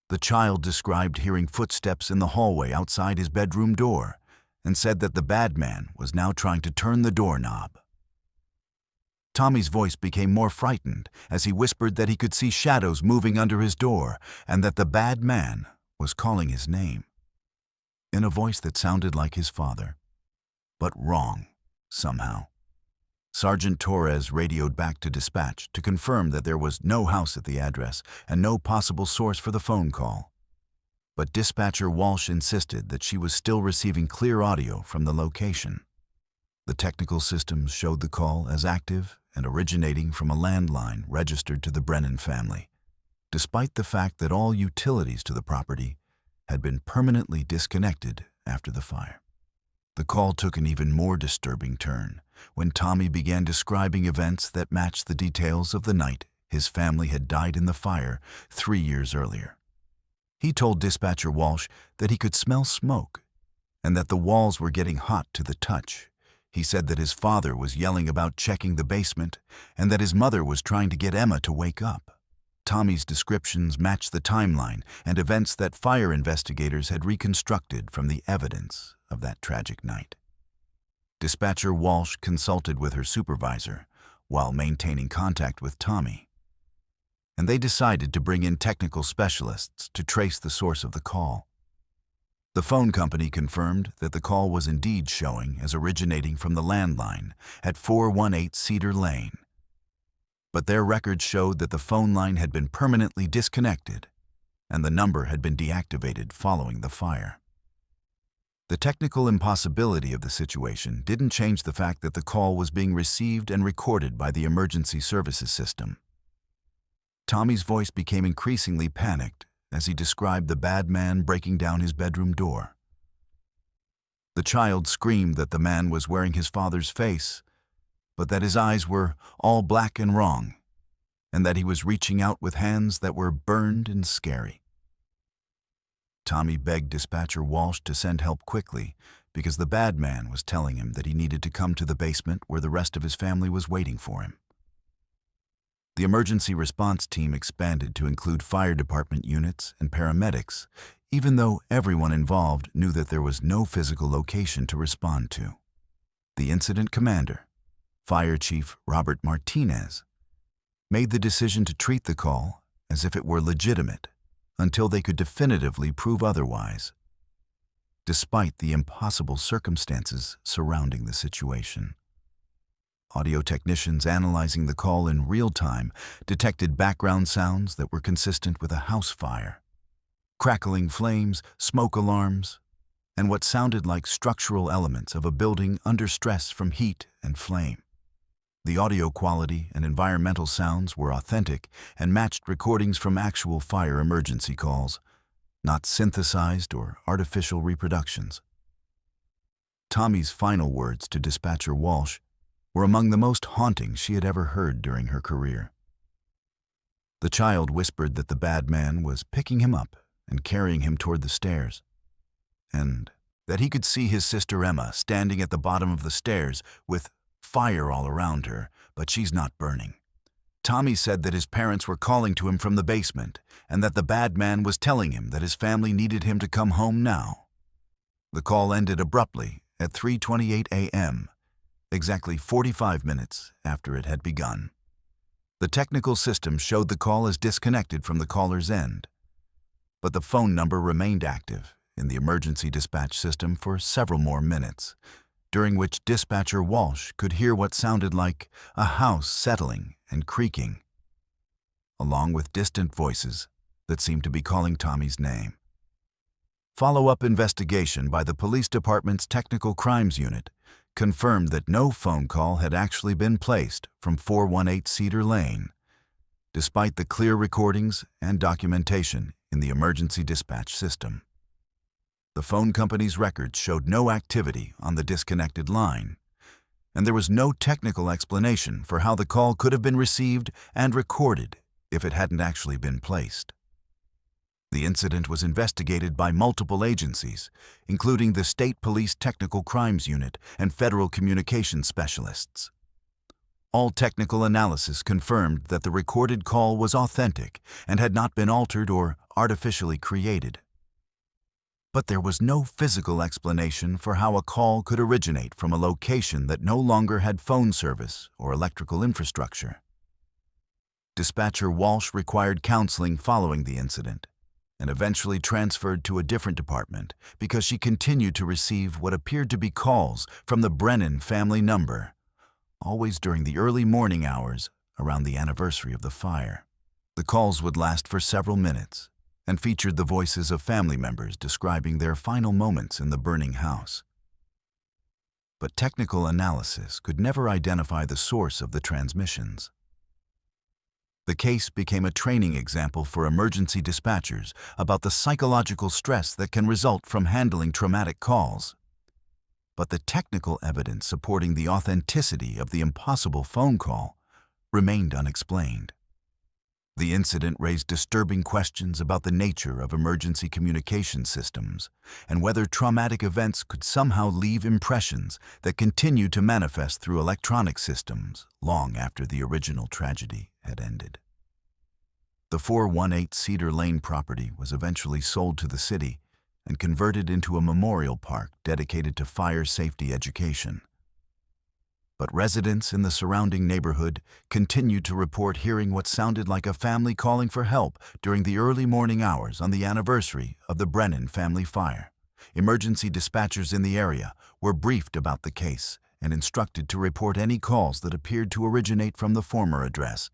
S1: The child described hearing footsteps in the hallway outside his bedroom door and said that the bad man was now trying to turn the doorknob. Tommy's voice became more frightened as he whispered that he could see shadows moving under his door and that the bad man was calling his name, in a voice that sounded like his father, but wrong somehow. Sergeant Torres radioed back to dispatch to confirm that there was no house at the address and no possible source for the phone call. But dispatcher Walsh insisted that she was still receiving clear audio from the location. The technical systems showed the call as active and originating from a landline registered to the Brennan family, despite the fact that all utilities to the property had been permanently disconnected after the fire. The call took an even more disturbing turn when Tommy began describing events that matched the details of the night his family had died in the fire 3 years earlier. He told dispatcher Walsh that he could smell smoke and that the walls were getting hot to the touch. He said that his father was yelling about checking the basement and that his mother was trying to get Emma to wake up. Tommy's descriptions matched the timeline and events that fire investigators had reconstructed from the evidence of that tragic night. Dispatcher Walsh consulted with her supervisor while maintaining contact with Tommy, and they decided to bring in technical specialists to trace the source of the call. The phone company confirmed that the call was indeed showing as originating from the landline at 418 Cedar Lane. But their records showed that the phone line had been permanently disconnected and the number had been deactivated following the fire. The technical impossibility of the situation didn't change the fact that the call was being received and recorded by the emergency services system. Tommy's voice became increasingly panicked as he described the bad man breaking down his bedroom door. The child screamed that the man was wearing his father's face, but that his eyes were all black and wrong, and that he was reaching out with hands that were burned and scary. Tommy begged dispatcher Walsh to send help quickly because the bad man was telling him that he needed to come to the basement where the rest of his family was waiting for him. The emergency response team expanded to include fire department units and paramedics, even though everyone involved knew that there was no physical location to respond to. The incident commander, Fire Chief Robert Martinez, made the decision to treat the call as if it were legitimate until they could definitively prove otherwise, despite the impossible circumstances surrounding the situation. Audio technicians analyzing the call in real time detected background sounds that were consistent with a house fire, crackling flames, smoke alarms, and what sounded like structural elements of a building under stress from heat and flame. The audio quality and environmental sounds were authentic and matched recordings from actual fire emergency calls, not synthesized or artificial reproductions. Tommy's final words to dispatcher Walsh were among the most haunting she had ever heard during her career. The child whispered that the bad man was picking him up and carrying him toward the stairs, and that he could see his sister Emma standing at the bottom of the stairs with fire all around her, but she's not burning. Tommy said that his parents were calling to him from the basement and that the bad man was telling him that his family needed him to come home now. The call ended abruptly at 3:28 a.m., exactly 45 minutes after it had begun. The technical system showed the call as disconnected from the caller's end, but the phone number remained active in the emergency dispatch system for several more minutes, during which dispatcher Walsh could hear what sounded like a house settling and creaking, along with distant voices that seemed to be calling Tommy's name. Follow-up investigation by the police department's technical crimes unit confirmed that no phone call had actually been placed from 418 Cedar Lane, despite the clear recordings and documentation in the emergency dispatch system. The phone company's records showed no activity on the disconnected line, and there was no technical explanation for how the call could have been received and recorded if it hadn't actually been placed. The incident was investigated by multiple agencies, including the State Police Technical Crimes Unit and Federal Communications Specialists. All technical analysis confirmed that the recorded call was authentic and had not been altered or artificially created. But there was no physical explanation for how a call could originate from a location that no longer had phone service or electrical infrastructure. Dispatcher Walsh required counseling following the incident and eventually transferred to a different department because she continued to receive what appeared to be calls from the Brennan family number, always during the early morning hours around the anniversary of the fire. The calls would last for several minutes and featured the voices of family members describing their final moments in the burning house. But technical analysis could never identify the source of the transmissions. The case became a training example for emergency dispatchers about the psychological stress that can result from handling traumatic calls. But the technical evidence supporting the authenticity of the impossible phone call remained unexplained. The incident raised disturbing questions about the nature of emergency communication systems and whether traumatic events could somehow leave impressions that continue to manifest through electronic systems long after the original tragedy had ended. The 418 Cedar Lane property was eventually sold to the city and converted into a memorial park dedicated to fire safety education. But residents in the surrounding neighborhood continued to report hearing what sounded like a family calling for help during the early morning hours on the anniversary of the Brennan family fire. Emergency dispatchers in the area were briefed about the case and instructed to report any calls that appeared to originate from the former address.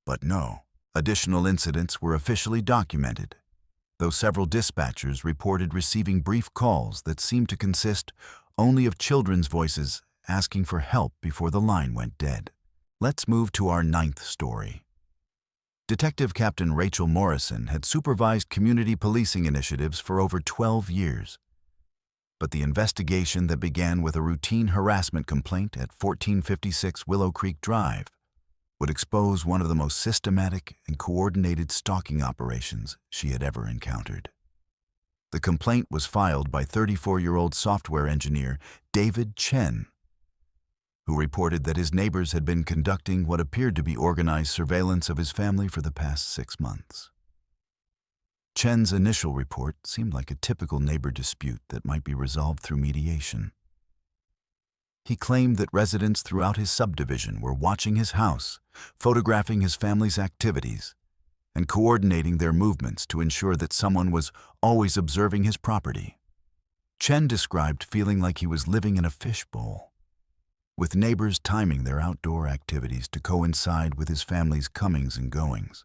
S1: But no additional incidents were officially documented, though several dispatchers reported receiving brief calls that seemed to consist only of children's voices asking for help before the line went dead. Let's move to our 9th story. Detective Captain Rachel Morrison had supervised community policing initiatives for over 12 years. But the investigation that began with a routine harassment complaint at 1456 Willow Creek Drive would expose one of the most systematic and coordinated stalking operations she had ever encountered. The complaint was filed by 34-year-old software engineer David Chen, who reported that his neighbors had been conducting what appeared to be organized surveillance of his family for the past 6 months. Chen's initial report seemed like a typical neighbor dispute that might be resolved through mediation. He claimed that residents throughout his subdivision were watching his house, photographing his family's activities, and coordinating their movements to ensure that someone was always observing his property. Chen described feeling like he was living in a fishbowl, with neighbors timing their outdoor activities to coincide with his family's comings and goings.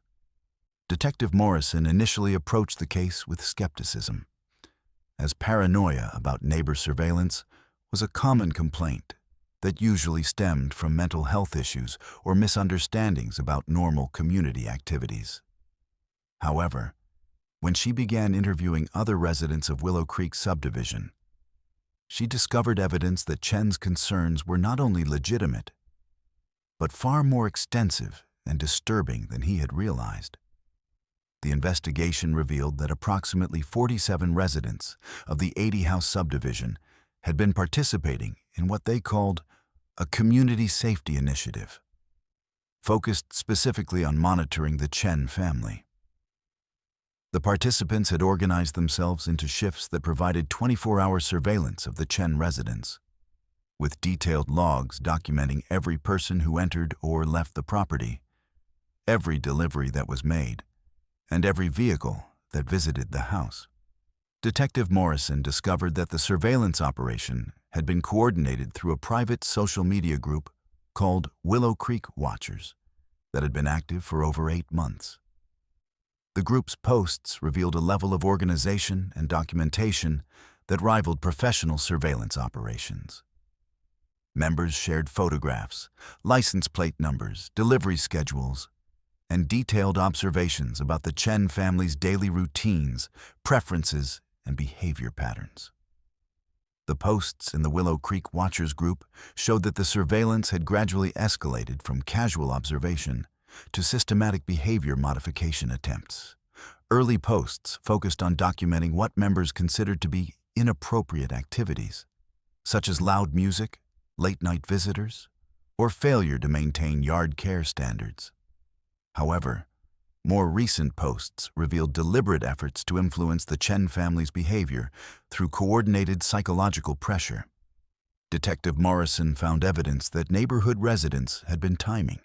S1: Detective Morrison initially approached the case with skepticism, as paranoia about neighbor surveillance was a common complaint that usually stemmed from mental health issues or misunderstandings about normal community activities. However, when she began interviewing other residents of Willow Creek subdivision, she discovered evidence that Chen's concerns were not only legitimate, but far more extensive and disturbing than he had realized. The investigation revealed that approximately 47 residents of the 80-house subdivision had been participating in what they called a community safety initiative, focused specifically on monitoring the Chen family. The participants had organized themselves into shifts that provided 24-hour surveillance of the Chen residence, with detailed logs documenting every person who entered or left the property, every delivery that was made, and every vehicle that visited the house. Detective Morrison discovered that the surveillance operation had been coordinated through a private social media group called Willow Creek Watchers that had been active for over 8 months. The group's posts revealed a level of organization and documentation that rivaled professional surveillance operations. Members shared photographs, license plate numbers, delivery schedules, and detailed observations about the Chen family's daily routines, preferences, and behavior patterns. The posts in the Willow Creek Watchers group showed that the surveillance had gradually escalated from casual observation to systematic behavior modification attempts. Early posts focused on documenting what members considered to be inappropriate activities, such as loud music, late-night visitors, or failure to maintain yard care standards. However, more recent posts revealed deliberate efforts to influence the Chen family's behavior through coordinated psychological pressure. Detective Morrison found evidence that neighborhood residents had been timing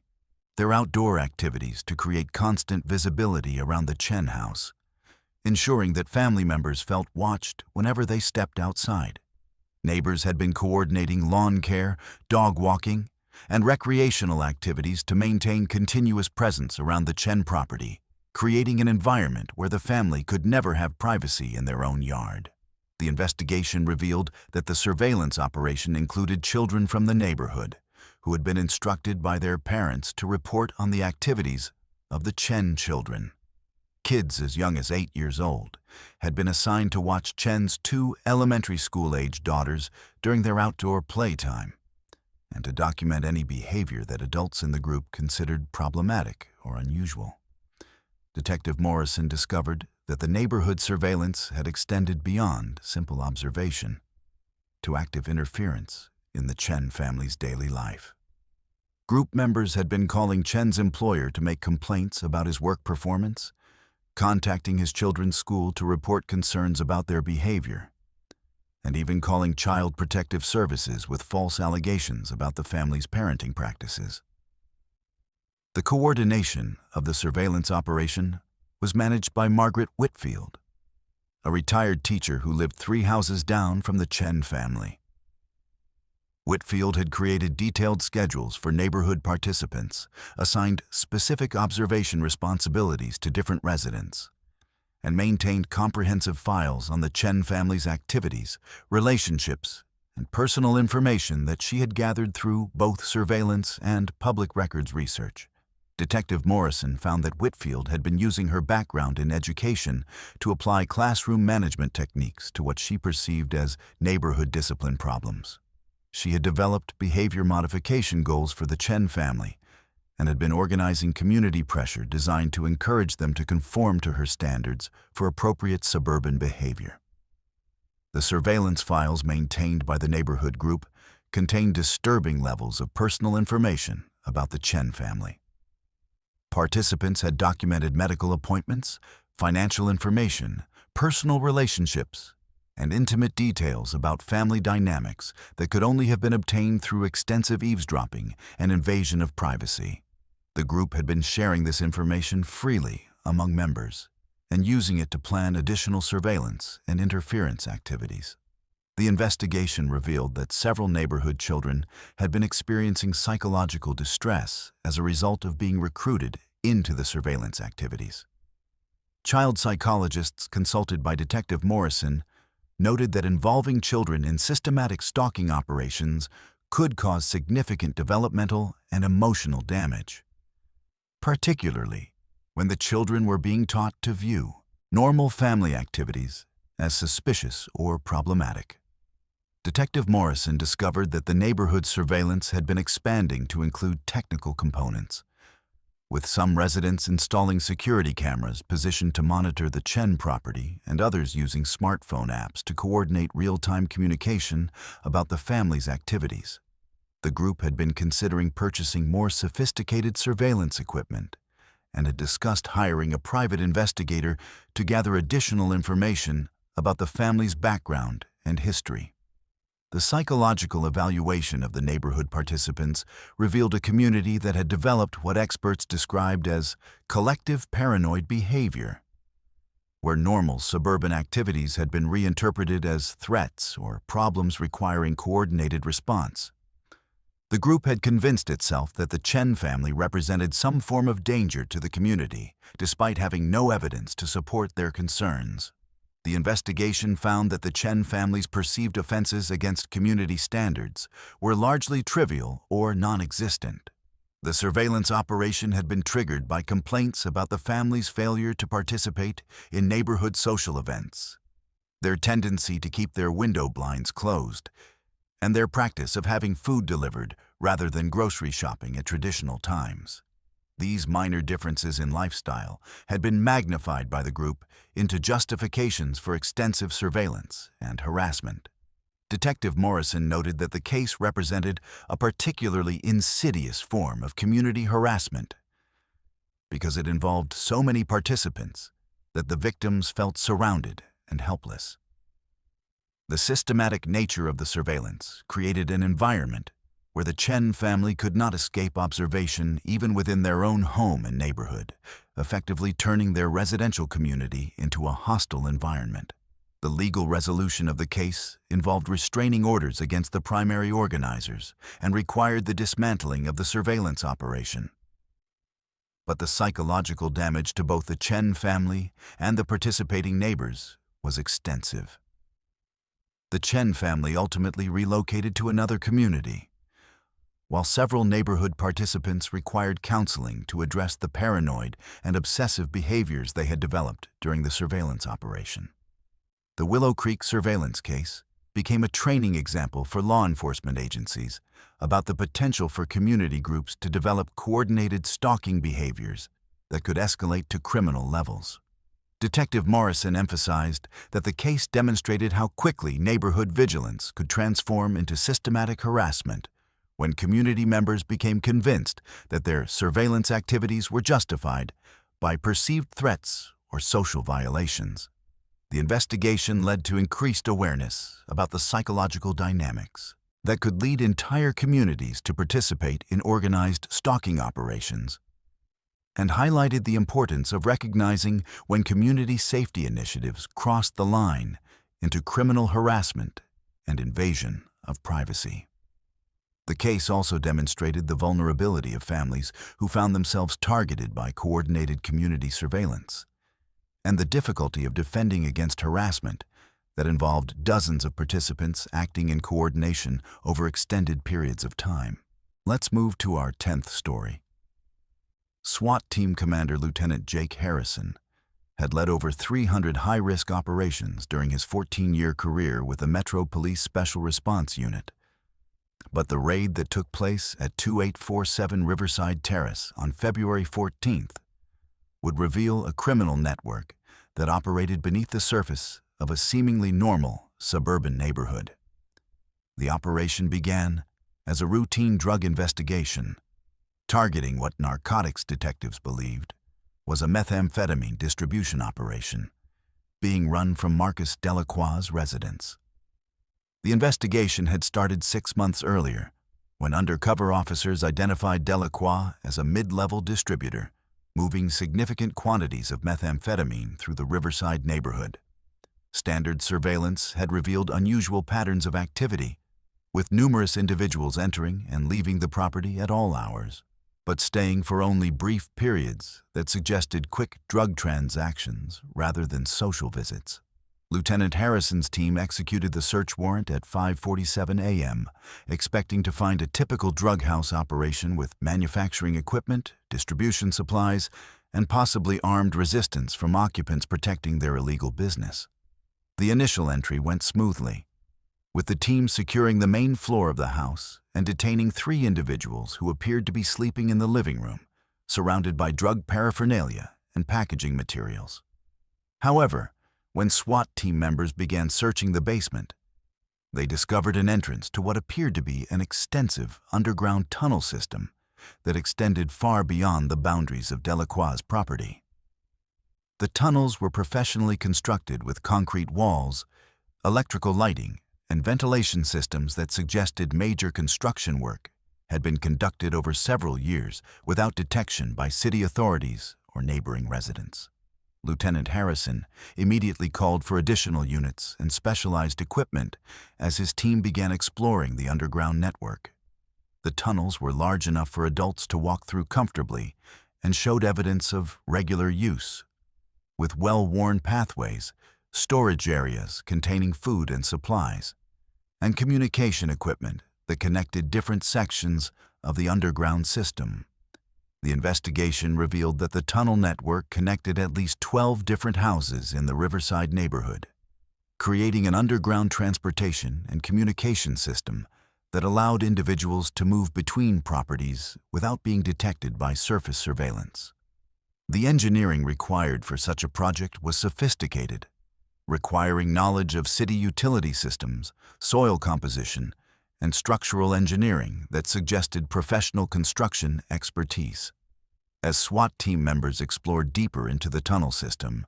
S1: their outdoor activities to create constant visibility around the Chen house, ensuring that family members felt watched whenever they stepped outside. Neighbors had been coordinating lawn care, dog walking, and recreational activities to maintain continuous presence around the Chen property, creating an environment where the family could never have privacy in their own yard. The investigation revealed that the surveillance operation included children from the neighborhood who had been instructed by their parents to report on the activities of the Chen children. Kids as young as 8 years old had been assigned to watch Chen's 2 elementary school-age daughters during their outdoor playtime, and to document any behavior that adults in the group considered problematic or unusual. Detective Morrison discovered that the neighborhood surveillance had extended beyond simple observation to active interference in the Chen family's daily life. Group members had been calling Chen's employer to make complaints about his work performance, contacting his children's school to report concerns about their behavior, and even calling Child Protective Services with false allegations about the family's parenting practices. The coordination of the surveillance operation was managed by Margaret Whitfield, a retired teacher who lived 3 houses down from the Chen family. Whitfield had created detailed schedules for neighborhood participants, assigned specific observation responsibilities to different residents, and maintained comprehensive files on the Chen family's activities, relationships, and personal information that she had gathered through both surveillance and public records research. Detective Morrison found that Whitfield had been using her background in education to apply classroom management techniques to what she perceived as neighborhood discipline problems. She had developed behavior modification goals for the Chen family and had been organizing community pressure designed to encourage them to conform to her standards for appropriate suburban behavior. The surveillance files maintained by the neighborhood group contained disturbing levels of personal information about the Chen family. Participants had documented medical appointments, financial information, personal relationships, and intimate details about family dynamics that could only have been obtained through extensive eavesdropping and invasion of privacy. The group had been sharing this information freely among members and using it to plan additional surveillance and interference activities. The investigation revealed that several neighborhood children had been experiencing psychological distress as a result of being recruited into the surveillance activities. Child psychologists consulted by Detective Morrison noted that involving children in systematic stalking operations could cause significant developmental and emotional damage, particularly when the children were being taught to view normal family activities as suspicious or problematic. Detective Morrison discovered that the neighborhood surveillance had been expanding to include technical components, with some residents installing security cameras positioned to monitor the Chen property and others using smartphone apps to coordinate real-time communication about the family's activities. The group had been considering purchasing more sophisticated surveillance equipment and had discussed hiring a private investigator to gather additional information about the family's background and history. The psychological evaluation of the neighborhood participants revealed a community that had developed what experts described as collective paranoid behavior, where normal suburban activities had been reinterpreted as threats or problems requiring coordinated response. The group had convinced itself that the Chen family represented some form of danger to the community, despite having no evidence to support their concerns. The investigation found that the Chen family's perceived offenses against community standards were largely trivial or non-existent. The surveillance operation had been triggered by complaints about the family's failure to participate in neighborhood social events, their tendency to keep their window blinds closed, and their practice of having food delivered rather than grocery shopping at traditional times. These minor differences in lifestyle had been magnified by the group into justifications for extensive surveillance and harassment. Detective Morrison noted that the case represented a particularly insidious form of community harassment because it involved so many participants that the victims felt surrounded and helpless. The systematic nature of the surveillance created an environment where the Chen family could not escape observation even within their own home and neighborhood, effectively turning their residential community into a hostile environment. The legal resolution of the case involved restraining orders against the primary organizers and required the dismantling of the surveillance operation. But the psychological damage to both the Chen family and the participating neighbors was extensive. The Chen family ultimately relocated to another community, while several neighborhood participants required counseling to address the paranoid and obsessive behaviors they had developed during the surveillance operation. The Willow Creek surveillance case became a training example for law enforcement agencies about the potential for community groups to develop coordinated stalking behaviors that could escalate to criminal levels. Detective Morrison emphasized that the case demonstrated how quickly neighborhood vigilance could transform into systematic harassment when community members became convinced that their surveillance activities were justified by perceived threats or social violations. The investigation led to increased awareness about the psychological dynamics that could lead entire communities to participate in organized stalking operations, and highlighted the importance of recognizing when community safety initiatives crossed the line into criminal harassment and invasion of privacy. The case also demonstrated the vulnerability of families who found themselves targeted by coordinated community surveillance, and the difficulty of defending against harassment that involved dozens of participants acting in coordination over extended periods of time. Let's move to our 10th story. SWAT Team Commander Lieutenant Jake Harrison had led over 300 high-risk operations during his 14-year career with the Metro Police Special Response Unit. But the raid that took place at 2847 Riverside Terrace on February 14th would reveal a criminal network that operated beneath the surface of a seemingly normal suburban neighborhood. The operation began as a routine drug investigation, targeting what narcotics detectives believed was a methamphetamine distribution operation being run from Marcus Delacroix's residence. The investigation had started 6 months earlier, when undercover officers identified Delacroix as a mid-level distributor, moving significant quantities of methamphetamine through the Riverside neighborhood. Standard surveillance had revealed unusual patterns of activity, with numerous individuals entering and leaving the property at all hours, but staying for only brief periods that suggested quick drug transactions rather than social visits. Lieutenant Harrison's team executed the search warrant at 5:47 a.m., expecting to find a typical drug house operation with manufacturing equipment, distribution supplies, and possibly armed resistance from occupants protecting their illegal business. The initial entry went smoothly, with the team securing the main floor of the house and detaining 3 individuals who appeared to be sleeping in the living room, surrounded by drug paraphernalia and packaging materials. However, when SWAT team members began searching the basement, they discovered an entrance to what appeared to be an extensive underground tunnel system that extended far beyond the boundaries of Delacroix's property. The tunnels were professionally constructed with concrete walls, electrical lighting, and ventilation systems that suggested major construction work had been conducted over several years without detection by city authorities or neighboring residents. Lieutenant Harrison immediately called for additional units and specialized equipment as his team began exploring the underground network. The tunnels were large enough for adults to walk through comfortably and showed evidence of regular use, with well-worn pathways, storage areas containing food and supplies, and communication equipment that connected different sections of the underground system. The investigation revealed that the tunnel network connected at least 12 different houses in the Riverside neighborhood, creating an underground transportation and communication system that allowed individuals to move between properties without being detected by surface surveillance. The engineering required for such a project was sophisticated, requiring knowledge of city utility systems, soil composition, and structural engineering that suggested professional construction expertise. As SWAT team members explored deeper into the tunnel system,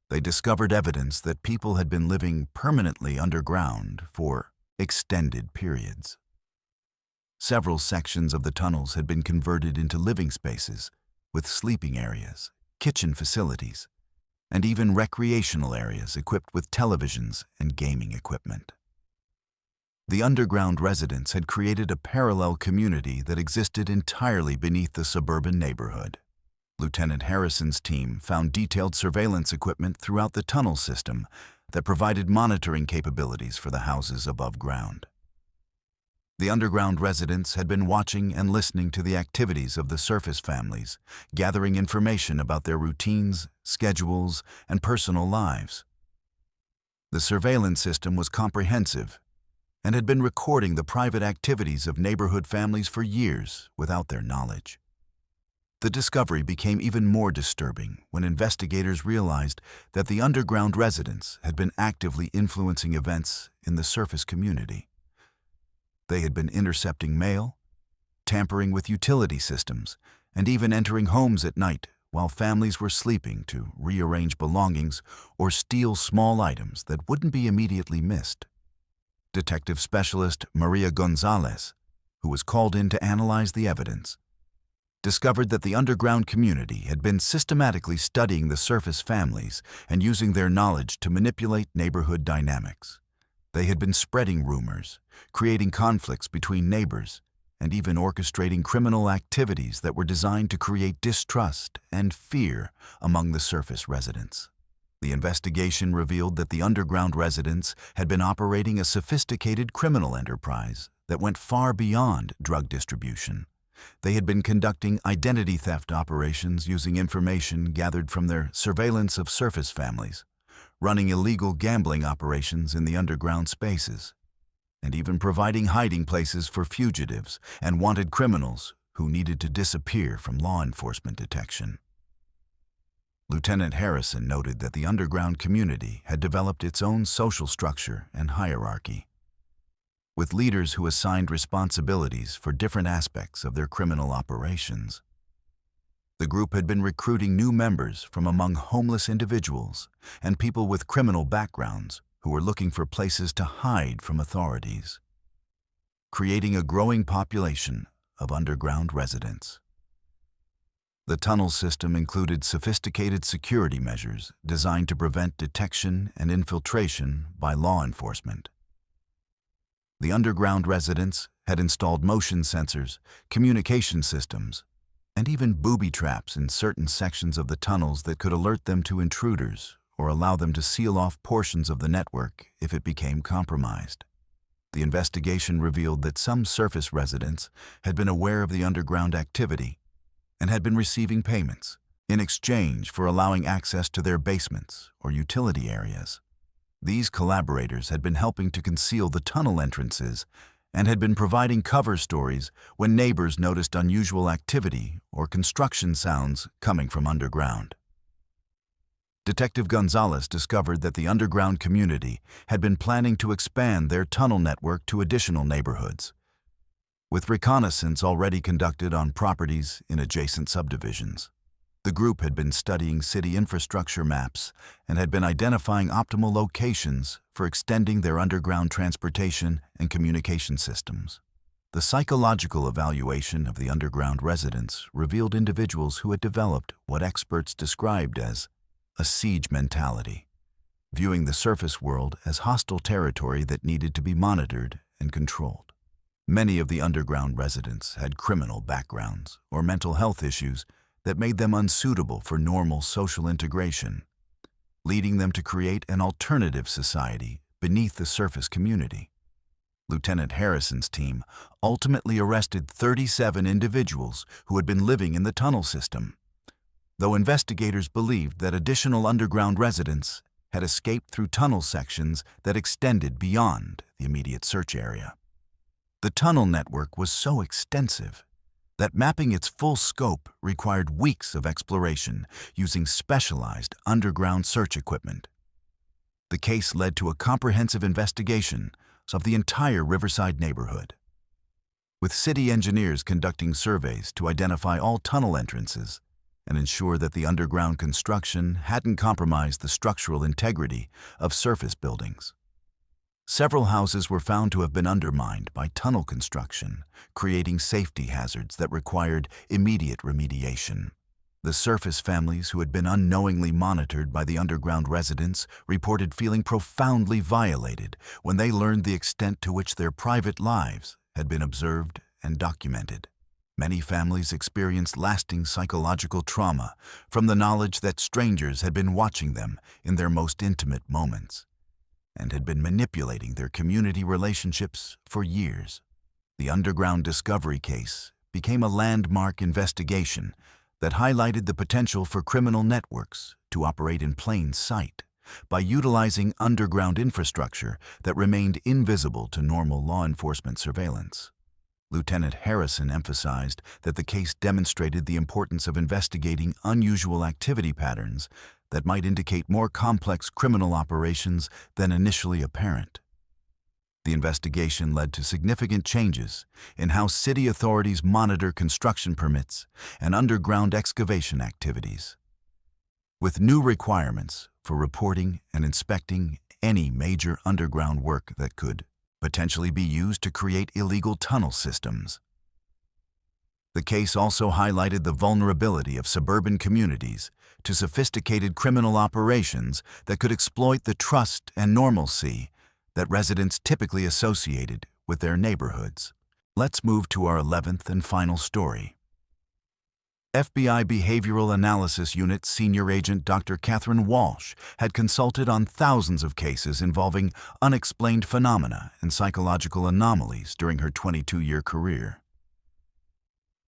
S1: they discovered evidence that people had been living permanently underground for extended periods. Several sections of the tunnels had been converted into living spaces, with sleeping areas, kitchen facilities, and even recreational areas equipped with televisions and gaming equipment. The underground residents had created a parallel community that existed entirely beneath the suburban neighborhood. Lieutenant Harrison's team found detailed surveillance equipment throughout the tunnel system that provided monitoring capabilities for the houses above ground. The underground residents had been watching and listening to the activities of the surface families, gathering information about their routines, schedules, and personal lives. The surveillance system was comprehensive and had been recording the private activities of neighborhood families for years without their knowledge. The discovery became even more disturbing when investigators realized that the underground residents had been actively influencing events in the surface community. They had been intercepting mail, tampering with utility systems, and even entering homes at night while families were sleeping to rearrange belongings or steal small items that wouldn't be immediately missed. Detective Specialist Maria Gonzalez, who was called in to analyze the evidence, discovered that the underground community had been systematically studying the surface families and using their knowledge to manipulate neighborhood dynamics. They had been spreading rumors, creating conflicts between neighbors, and even orchestrating criminal activities that were designed to create distrust and fear among the surface residents. The investigation revealed that the underground residents had been operating a sophisticated criminal enterprise that went far beyond drug distribution. They had been conducting identity theft operations using information gathered from their surveillance of surface families, running illegal gambling operations in the underground spaces, and even providing hiding places for fugitives and wanted criminals who needed to disappear from law enforcement detection. Lieutenant Harrison noted that the underground community had developed its own social structure and hierarchy, with leaders who assigned responsibilities for different aspects of their criminal operations. The group had been recruiting new members from among homeless individuals and people with criminal backgrounds who were looking for places to hide from authorities, creating a growing population of underground residents. The tunnel system included sophisticated security measures designed to prevent detection and infiltration by law enforcement. The underground residents had installed motion sensors, communication systems, and even booby traps in certain sections of the tunnels that could alert them to intruders or allow them to seal off portions of the network if it became compromised. The investigation revealed that some surface residents had been aware of the underground activity and had been receiving payments in exchange for allowing access to their basements or utility areas. These collaborators had been helping to conceal the tunnel entrances and had been providing cover stories when neighbors noticed unusual activity or construction sounds coming from underground. Detective Gonzalez discovered that the underground community had been planning to expand their tunnel network to additional neighborhoods, with reconnaissance already conducted on properties in adjacent subdivisions. The group had been studying city infrastructure maps and had been identifying optimal locations for extending their underground transportation and communication systems. The psychological evaluation of the underground residents revealed individuals who had developed what experts described as a siege mentality, viewing the surface world as hostile territory that needed to be monitored and controlled. Many of the underground residents had criminal backgrounds or mental health issues that made them unsuitable for normal social integration, leading them to create an alternative society beneath the surface community. Lieutenant Harrison's team ultimately arrested 37 individuals who had been living in the tunnel system, though investigators believed that additional underground residents had escaped through tunnel sections that extended beyond the immediate search area. The tunnel network was so extensive that mapping its full scope required weeks of exploration using specialized underground search equipment. The case led to a comprehensive investigation of the entire Riverside neighborhood, with city engineers conducting surveys to identify all tunnel entrances and ensure that the underground construction hadn't compromised the structural integrity of surface buildings. Several houses were found to have been undermined by tunnel construction, creating safety hazards that required immediate remediation. The surface families who had been unknowingly monitored by the underground residents reported feeling profoundly violated when they learned the extent to which their private lives had been observed and documented. Many families experienced lasting psychological trauma from the knowledge that strangers had been watching them in their most intimate moments and had been manipulating their community relationships for years. The underground discovery case became a landmark investigation that highlighted the potential for criminal networks to operate in plain sight by utilizing underground infrastructure that remained invisible to normal law enforcement surveillance. Lieutenant Harrison emphasized that the case demonstrated the importance of investigating unusual activity patterns that might indicate more complex criminal operations than initially apparent. The investigation led to significant changes in how city authorities monitor construction permits and underground excavation activities, with new requirements for reporting and inspecting any major underground work that could potentially be used to create illegal tunnel systems. The case also highlighted the vulnerability of suburban communities to sophisticated criminal operations that could exploit the trust and normalcy that residents typically associated with their neighborhoods. Let's move to our 11th and final story. FBI Behavioral Analysis Unit Senior Agent Dr. Catherine Walsh had consulted on thousands of cases involving unexplained phenomena and psychological anomalies during her 22-year career.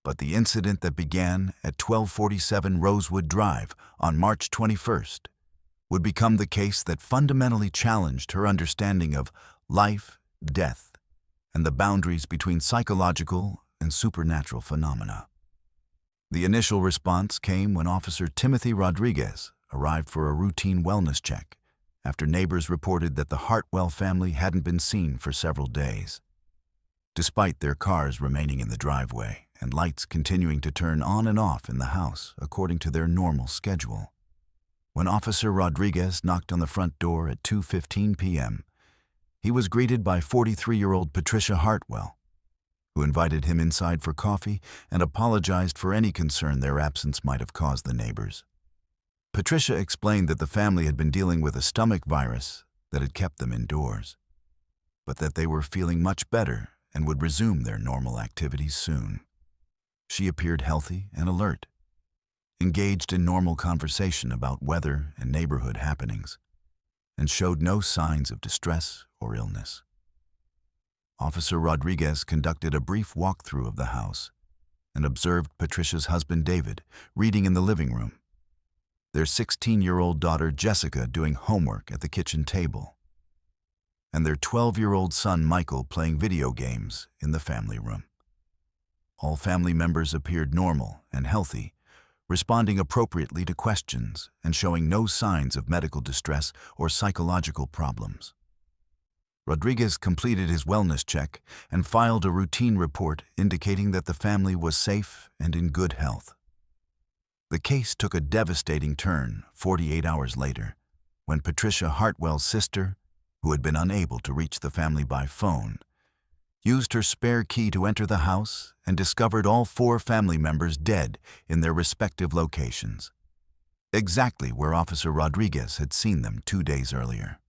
S1: But the incident that began at 1247 Rosewood Drive on March 21st would become the case that fundamentally challenged her understanding of life, death, and the boundaries between psychological and supernatural phenomena. The initial response came when Officer Timothy Rodriguez arrived for a routine wellness check after neighbors reported that the Hartwell family hadn't been seen for several days. Despite their cars remaining in the driveway and lights continuing to turn on and off in the house according to their normal schedule. When Officer Rodriguez knocked on the front door at 2:15 p.m., he was greeted by 43-year-old Patricia Hartwell, who invited him inside for coffee and apologized for any concern their absence might have caused the neighbors. Patricia explained that the family had been dealing with a stomach virus that had kept them indoors, but that they were feeling much better and would resume their normal activities soon. She appeared healthy and alert, engaged in normal conversation about weather and neighborhood happenings, and showed no signs of distress or illness. Officer Rodriguez conducted a brief walkthrough of the house and observed Patricia's husband David reading in the living room, their 16-year-old daughter Jessica doing homework at the kitchen table, and their 12-year-old son Michael playing video games in the family room. All family members appeared normal and healthy, responding appropriately to questions and showing no signs of medical distress or psychological problems. Rodriguez completed his wellness check and filed a routine report indicating that the family was safe and in good health. The case took a devastating turn 48 hours later, when Patricia Hartwell's sister, who had been unable to reach the family by phone, used her spare key to enter the house and discovered all 4 family members dead in their respective locations, exactly where Officer Rodriguez had seen them 2 days earlier.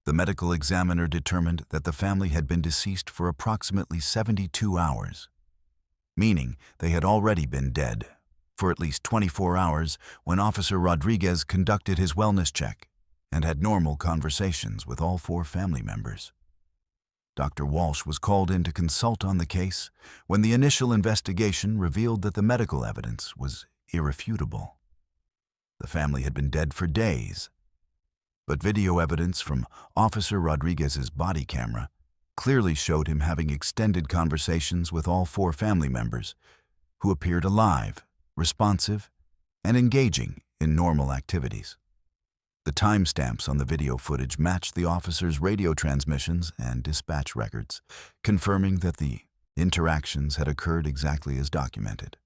S1: The medical examiner determined that the family had been deceased for approximately 72 hours, meaning they had already been dead for at least 24 hours when Officer Rodriguez conducted his wellness check and had normal conversations with all 4 family members. Dr. Walsh was called in to consult on the case when the initial investigation revealed that the medical evidence was irrefutable. The family had been dead for days, but video evidence from Officer Rodriguez's body camera clearly showed him having extended conversations with all 4 family members, who appeared alive, responsive, and engaging in normal activities. The timestamps on the video footage matched the officer's radio transmissions and dispatch records, confirming that the interactions had occurred exactly as documented.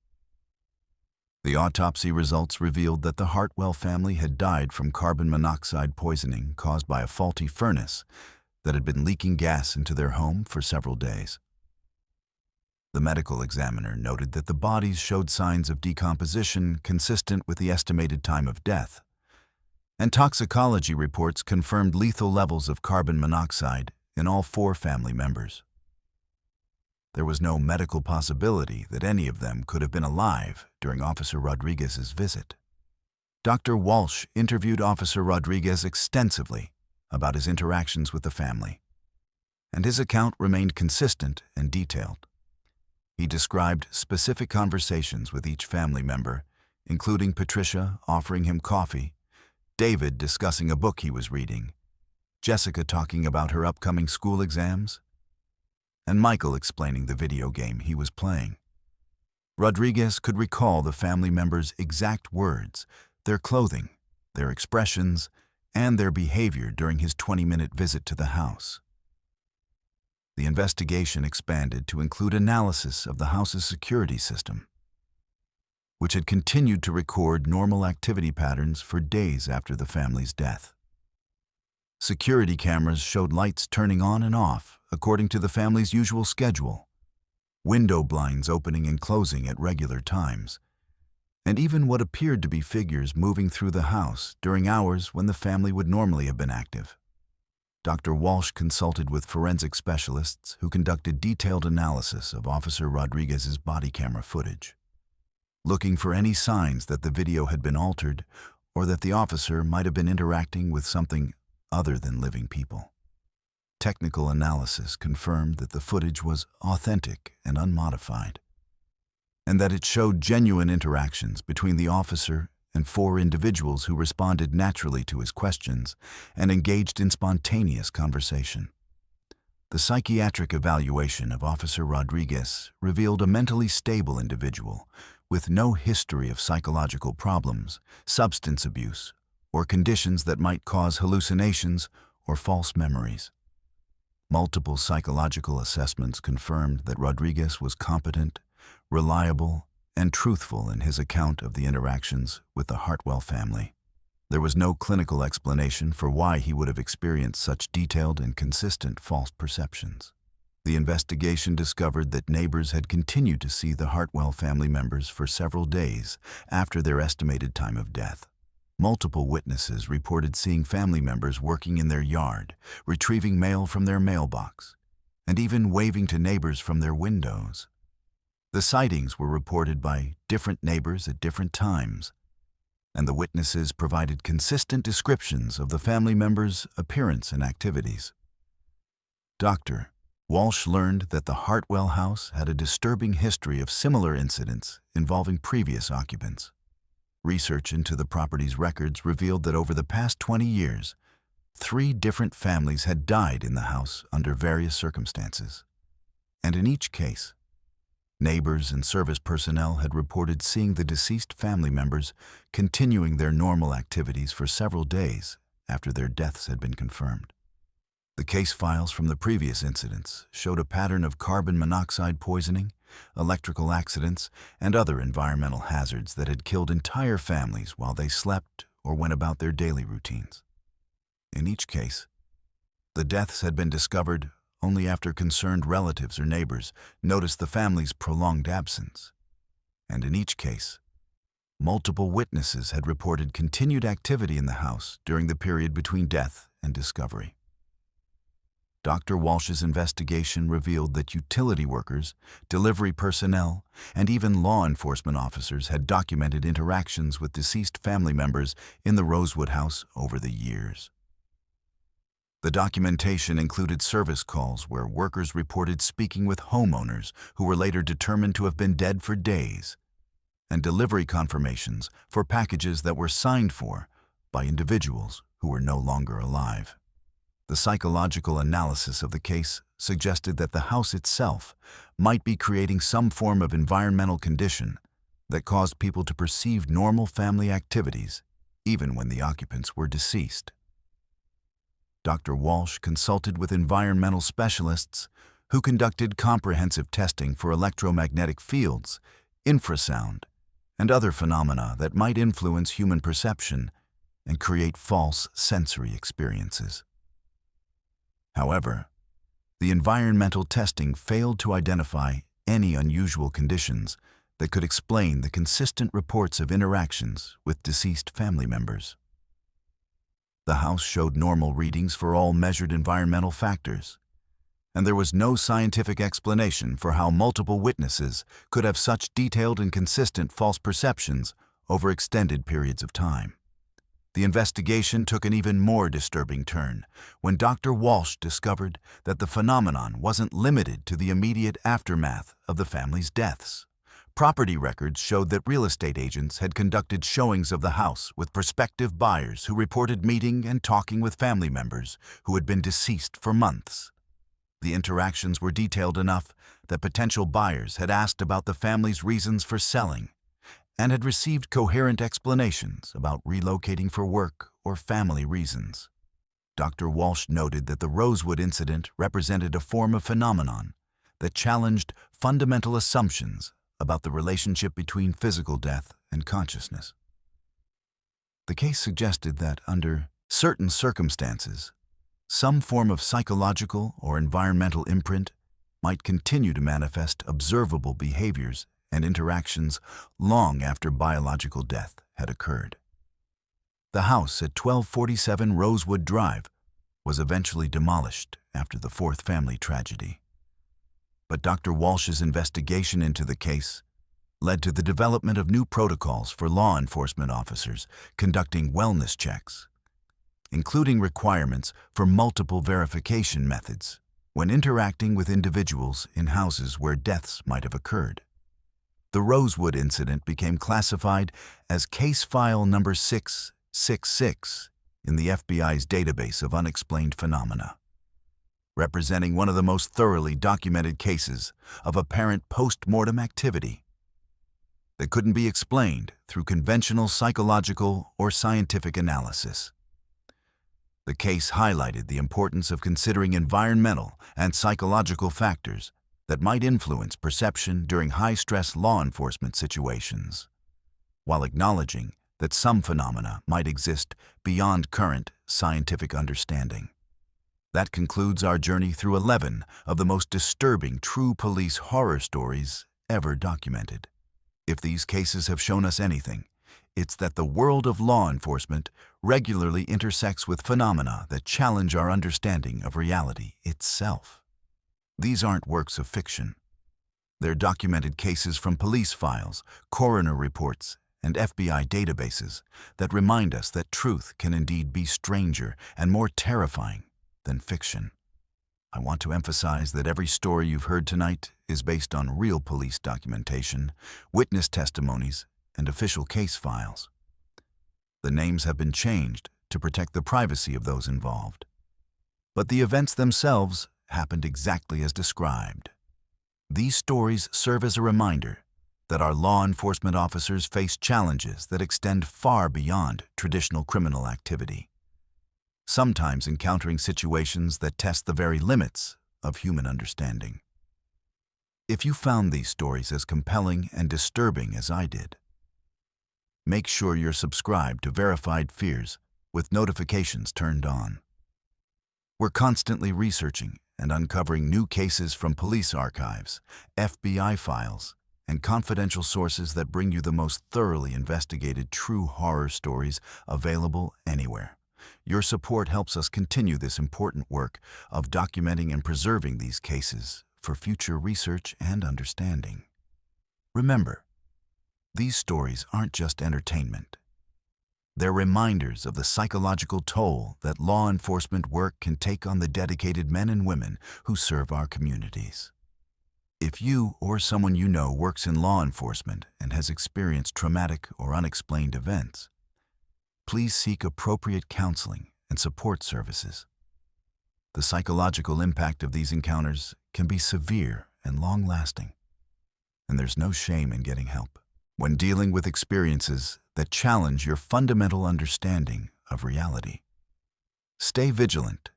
S1: The autopsy results revealed that the Hartwell family had died from carbon monoxide poisoning caused by a faulty furnace that had been leaking gas into their home for several days. The medical examiner noted that the bodies showed signs of decomposition consistent with the estimated time of death, and toxicology reports confirmed lethal levels of carbon monoxide in all 4 family members. There was no medical possibility that any of them could have been alive during Officer Rodriguez's visit. Dr. Walsh interviewed Officer Rodriguez extensively about his interactions with the family, and his account remained consistent and detailed. He described specific conversations with each family member, including Patricia offering him coffee, David discussing a book he was reading, Jessica talking about her upcoming school exams, and Michael explaining the video game he was playing. Rodriguez could recall the family members' exact words, their clothing, their expressions, and their behavior during his 20-minute visit to the house. The investigation expanded to include analysis of the house's security system, which had continued to record normal activity patterns for days after the family's death. Security cameras showed lights turning on and off according to the family's usual schedule, window blinds opening and closing at regular times, and even what appeared to be figures moving through the house during hours when the family would normally have been active. Dr. Walsh consulted with forensic specialists who conducted detailed analysis of Officer Rodriguez's body camera footage, looking for any signs that the video had been altered or that the officer might have been interacting with something other than living people. Technical analysis confirmed that the footage was authentic and unmodified, and that it showed genuine interactions between the officer and 4 individuals who responded naturally to his questions and engaged in spontaneous conversation. The psychiatric evaluation of Officer Rodriguez revealed a mentally stable individual with no history of psychological problems, substance abuse, or conditions that might cause hallucinations or false memories. Multiple psychological assessments confirmed that Rodriguez was competent, reliable, and truthful in his account of the interactions with the Hartwell family. There was no clinical explanation for why he would have experienced such detailed and consistent false perceptions. The investigation discovered that neighbors had continued to see the Hartwell family members for several days after their estimated time of death. Multiple witnesses reported seeing family members working in their yard, retrieving mail from their mailbox, and even waving to neighbors from their windows. The sightings were reported by different neighbors at different times, and the witnesses provided consistent descriptions of the family members' appearance and activities. Dr. Walsh learned that the Hartwell house had a disturbing history of similar incidents involving previous occupants. Research into the property's records revealed that over the past 20 years, 3 different families had died in the house under various circumstances. And in each case, neighbors and service personnel had reported seeing the deceased family members continuing their normal activities for several days after their deaths had been confirmed. The case files from the previous incidents showed a pattern of carbon monoxide poisoning, electrical accidents, and other environmental hazards that had killed entire families while they slept or went about their daily routines. In each case, the deaths had been discovered only after concerned relatives or neighbors noticed the family's prolonged absence. And in each case, multiple witnesses had reported continued activity in the house during the period between death and discovery. Dr. Walsh's investigation revealed that utility workers, delivery personnel, and even law enforcement officers had documented interactions with deceased family members in the Rosewood house over the years. The documentation included service calls where workers reported speaking with homeowners who were later determined to have been dead for days, and delivery confirmations for packages that were signed for by individuals who were no longer alive. The psychological analysis of the case suggested that the house itself might be creating some form of environmental condition that caused people to perceive normal family activities, even when the occupants were deceased. Dr. Walsh consulted with environmental specialists who conducted comprehensive testing for electromagnetic fields, infrasound, and other phenomena that might influence human perception and create false sensory experiences. However, the environmental testing failed to identify any unusual conditions that could explain the consistent reports of interactions with deceased family members. The house showed normal readings for all measured environmental factors, and there was no scientific explanation for how multiple witnesses could have such detailed and consistent false perceptions over extended periods of time. The investigation took an even more disturbing turn when Dr. Walsh discovered that the phenomenon wasn't limited to the immediate aftermath of the family's deaths. Property records showed that real estate agents had conducted showings of the house with prospective buyers who reported meeting and talking with family members who had been deceased for months. The interactions were detailed enough that potential buyers had asked about the family's reasons for selling and had received coherent explanations about relocating for work or family reasons. Dr. Walsh noted that the Rosewood incident represented a form of phenomenon that challenged fundamental assumptions about the relationship between physical death and consciousness. The case suggested that under certain circumstances, some form of psychological or environmental imprint might continue to manifest observable behaviors and interactions long after biological death had occurred. The house at 1247 Rosewood Drive was eventually demolished after the fourth family tragedy. But Dr. Walsh's investigation into the case led to the development of new protocols for law enforcement officers conducting wellness checks, including requirements for multiple verification methods when interacting with individuals in houses where deaths might have occurred. The Rosewood incident became classified as Case File Number 666 in the FBI's database of unexplained phenomena, representing one of the most thoroughly documented cases of apparent post-mortem activity that couldn't be explained through conventional psychological or scientific analysis. The case highlighted the importance of considering environmental and psychological factors that might influence perception during high-stress law enforcement situations, while acknowledging that some phenomena might exist beyond current scientific understanding. That concludes our journey through 11 of the most disturbing true police horror stories ever documented. If these cases have shown us anything, it's that the world of law enforcement regularly intersects with phenomena that challenge our understanding of reality itself. These aren't works of fiction. They're documented cases from police files, coroner reports, and FBI databases that remind us that truth can indeed be stranger and more terrifying than fiction. I want to emphasize that every story you've heard tonight is based on real police documentation, witness testimonies, and official case files. The names have been changed to protect the privacy of those involved. But the events themselves happened exactly as described. These stories serve as a reminder that our law enforcement officers face challenges that extend far beyond traditional criminal activity, sometimes encountering situations that test the very limits of human understanding. If you found these stories as compelling and disturbing as I did, make sure you're subscribed to Verified Fears with notifications turned on. We're constantly researching and uncovering new cases from police archives, FBI files, and confidential sources that bring you the most thoroughly investigated true horror stories available anywhere. Your support helps us continue this important work of documenting and preserving these cases for future research and understanding. Remember, these stories aren't just entertainment. They're reminders of the psychological toll that law enforcement work can take on the dedicated men and women who serve our communities. If you or someone you know works in law enforcement and has experienced traumatic or unexplained events, please seek appropriate counseling and support services. The psychological impact of these encounters can be severe and long-lasting, and there's no shame in getting help. when dealing with experiences that challenge your fundamental understanding of reality. Stay vigilant,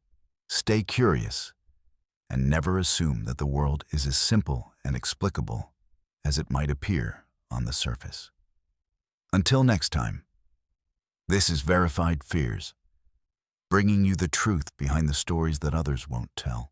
S1: stay curious, and never assume that the world is as simple and explicable as it might appear on the surface. Until next time, this is Verified Fears, bringing you the truth behind the stories that others won't tell.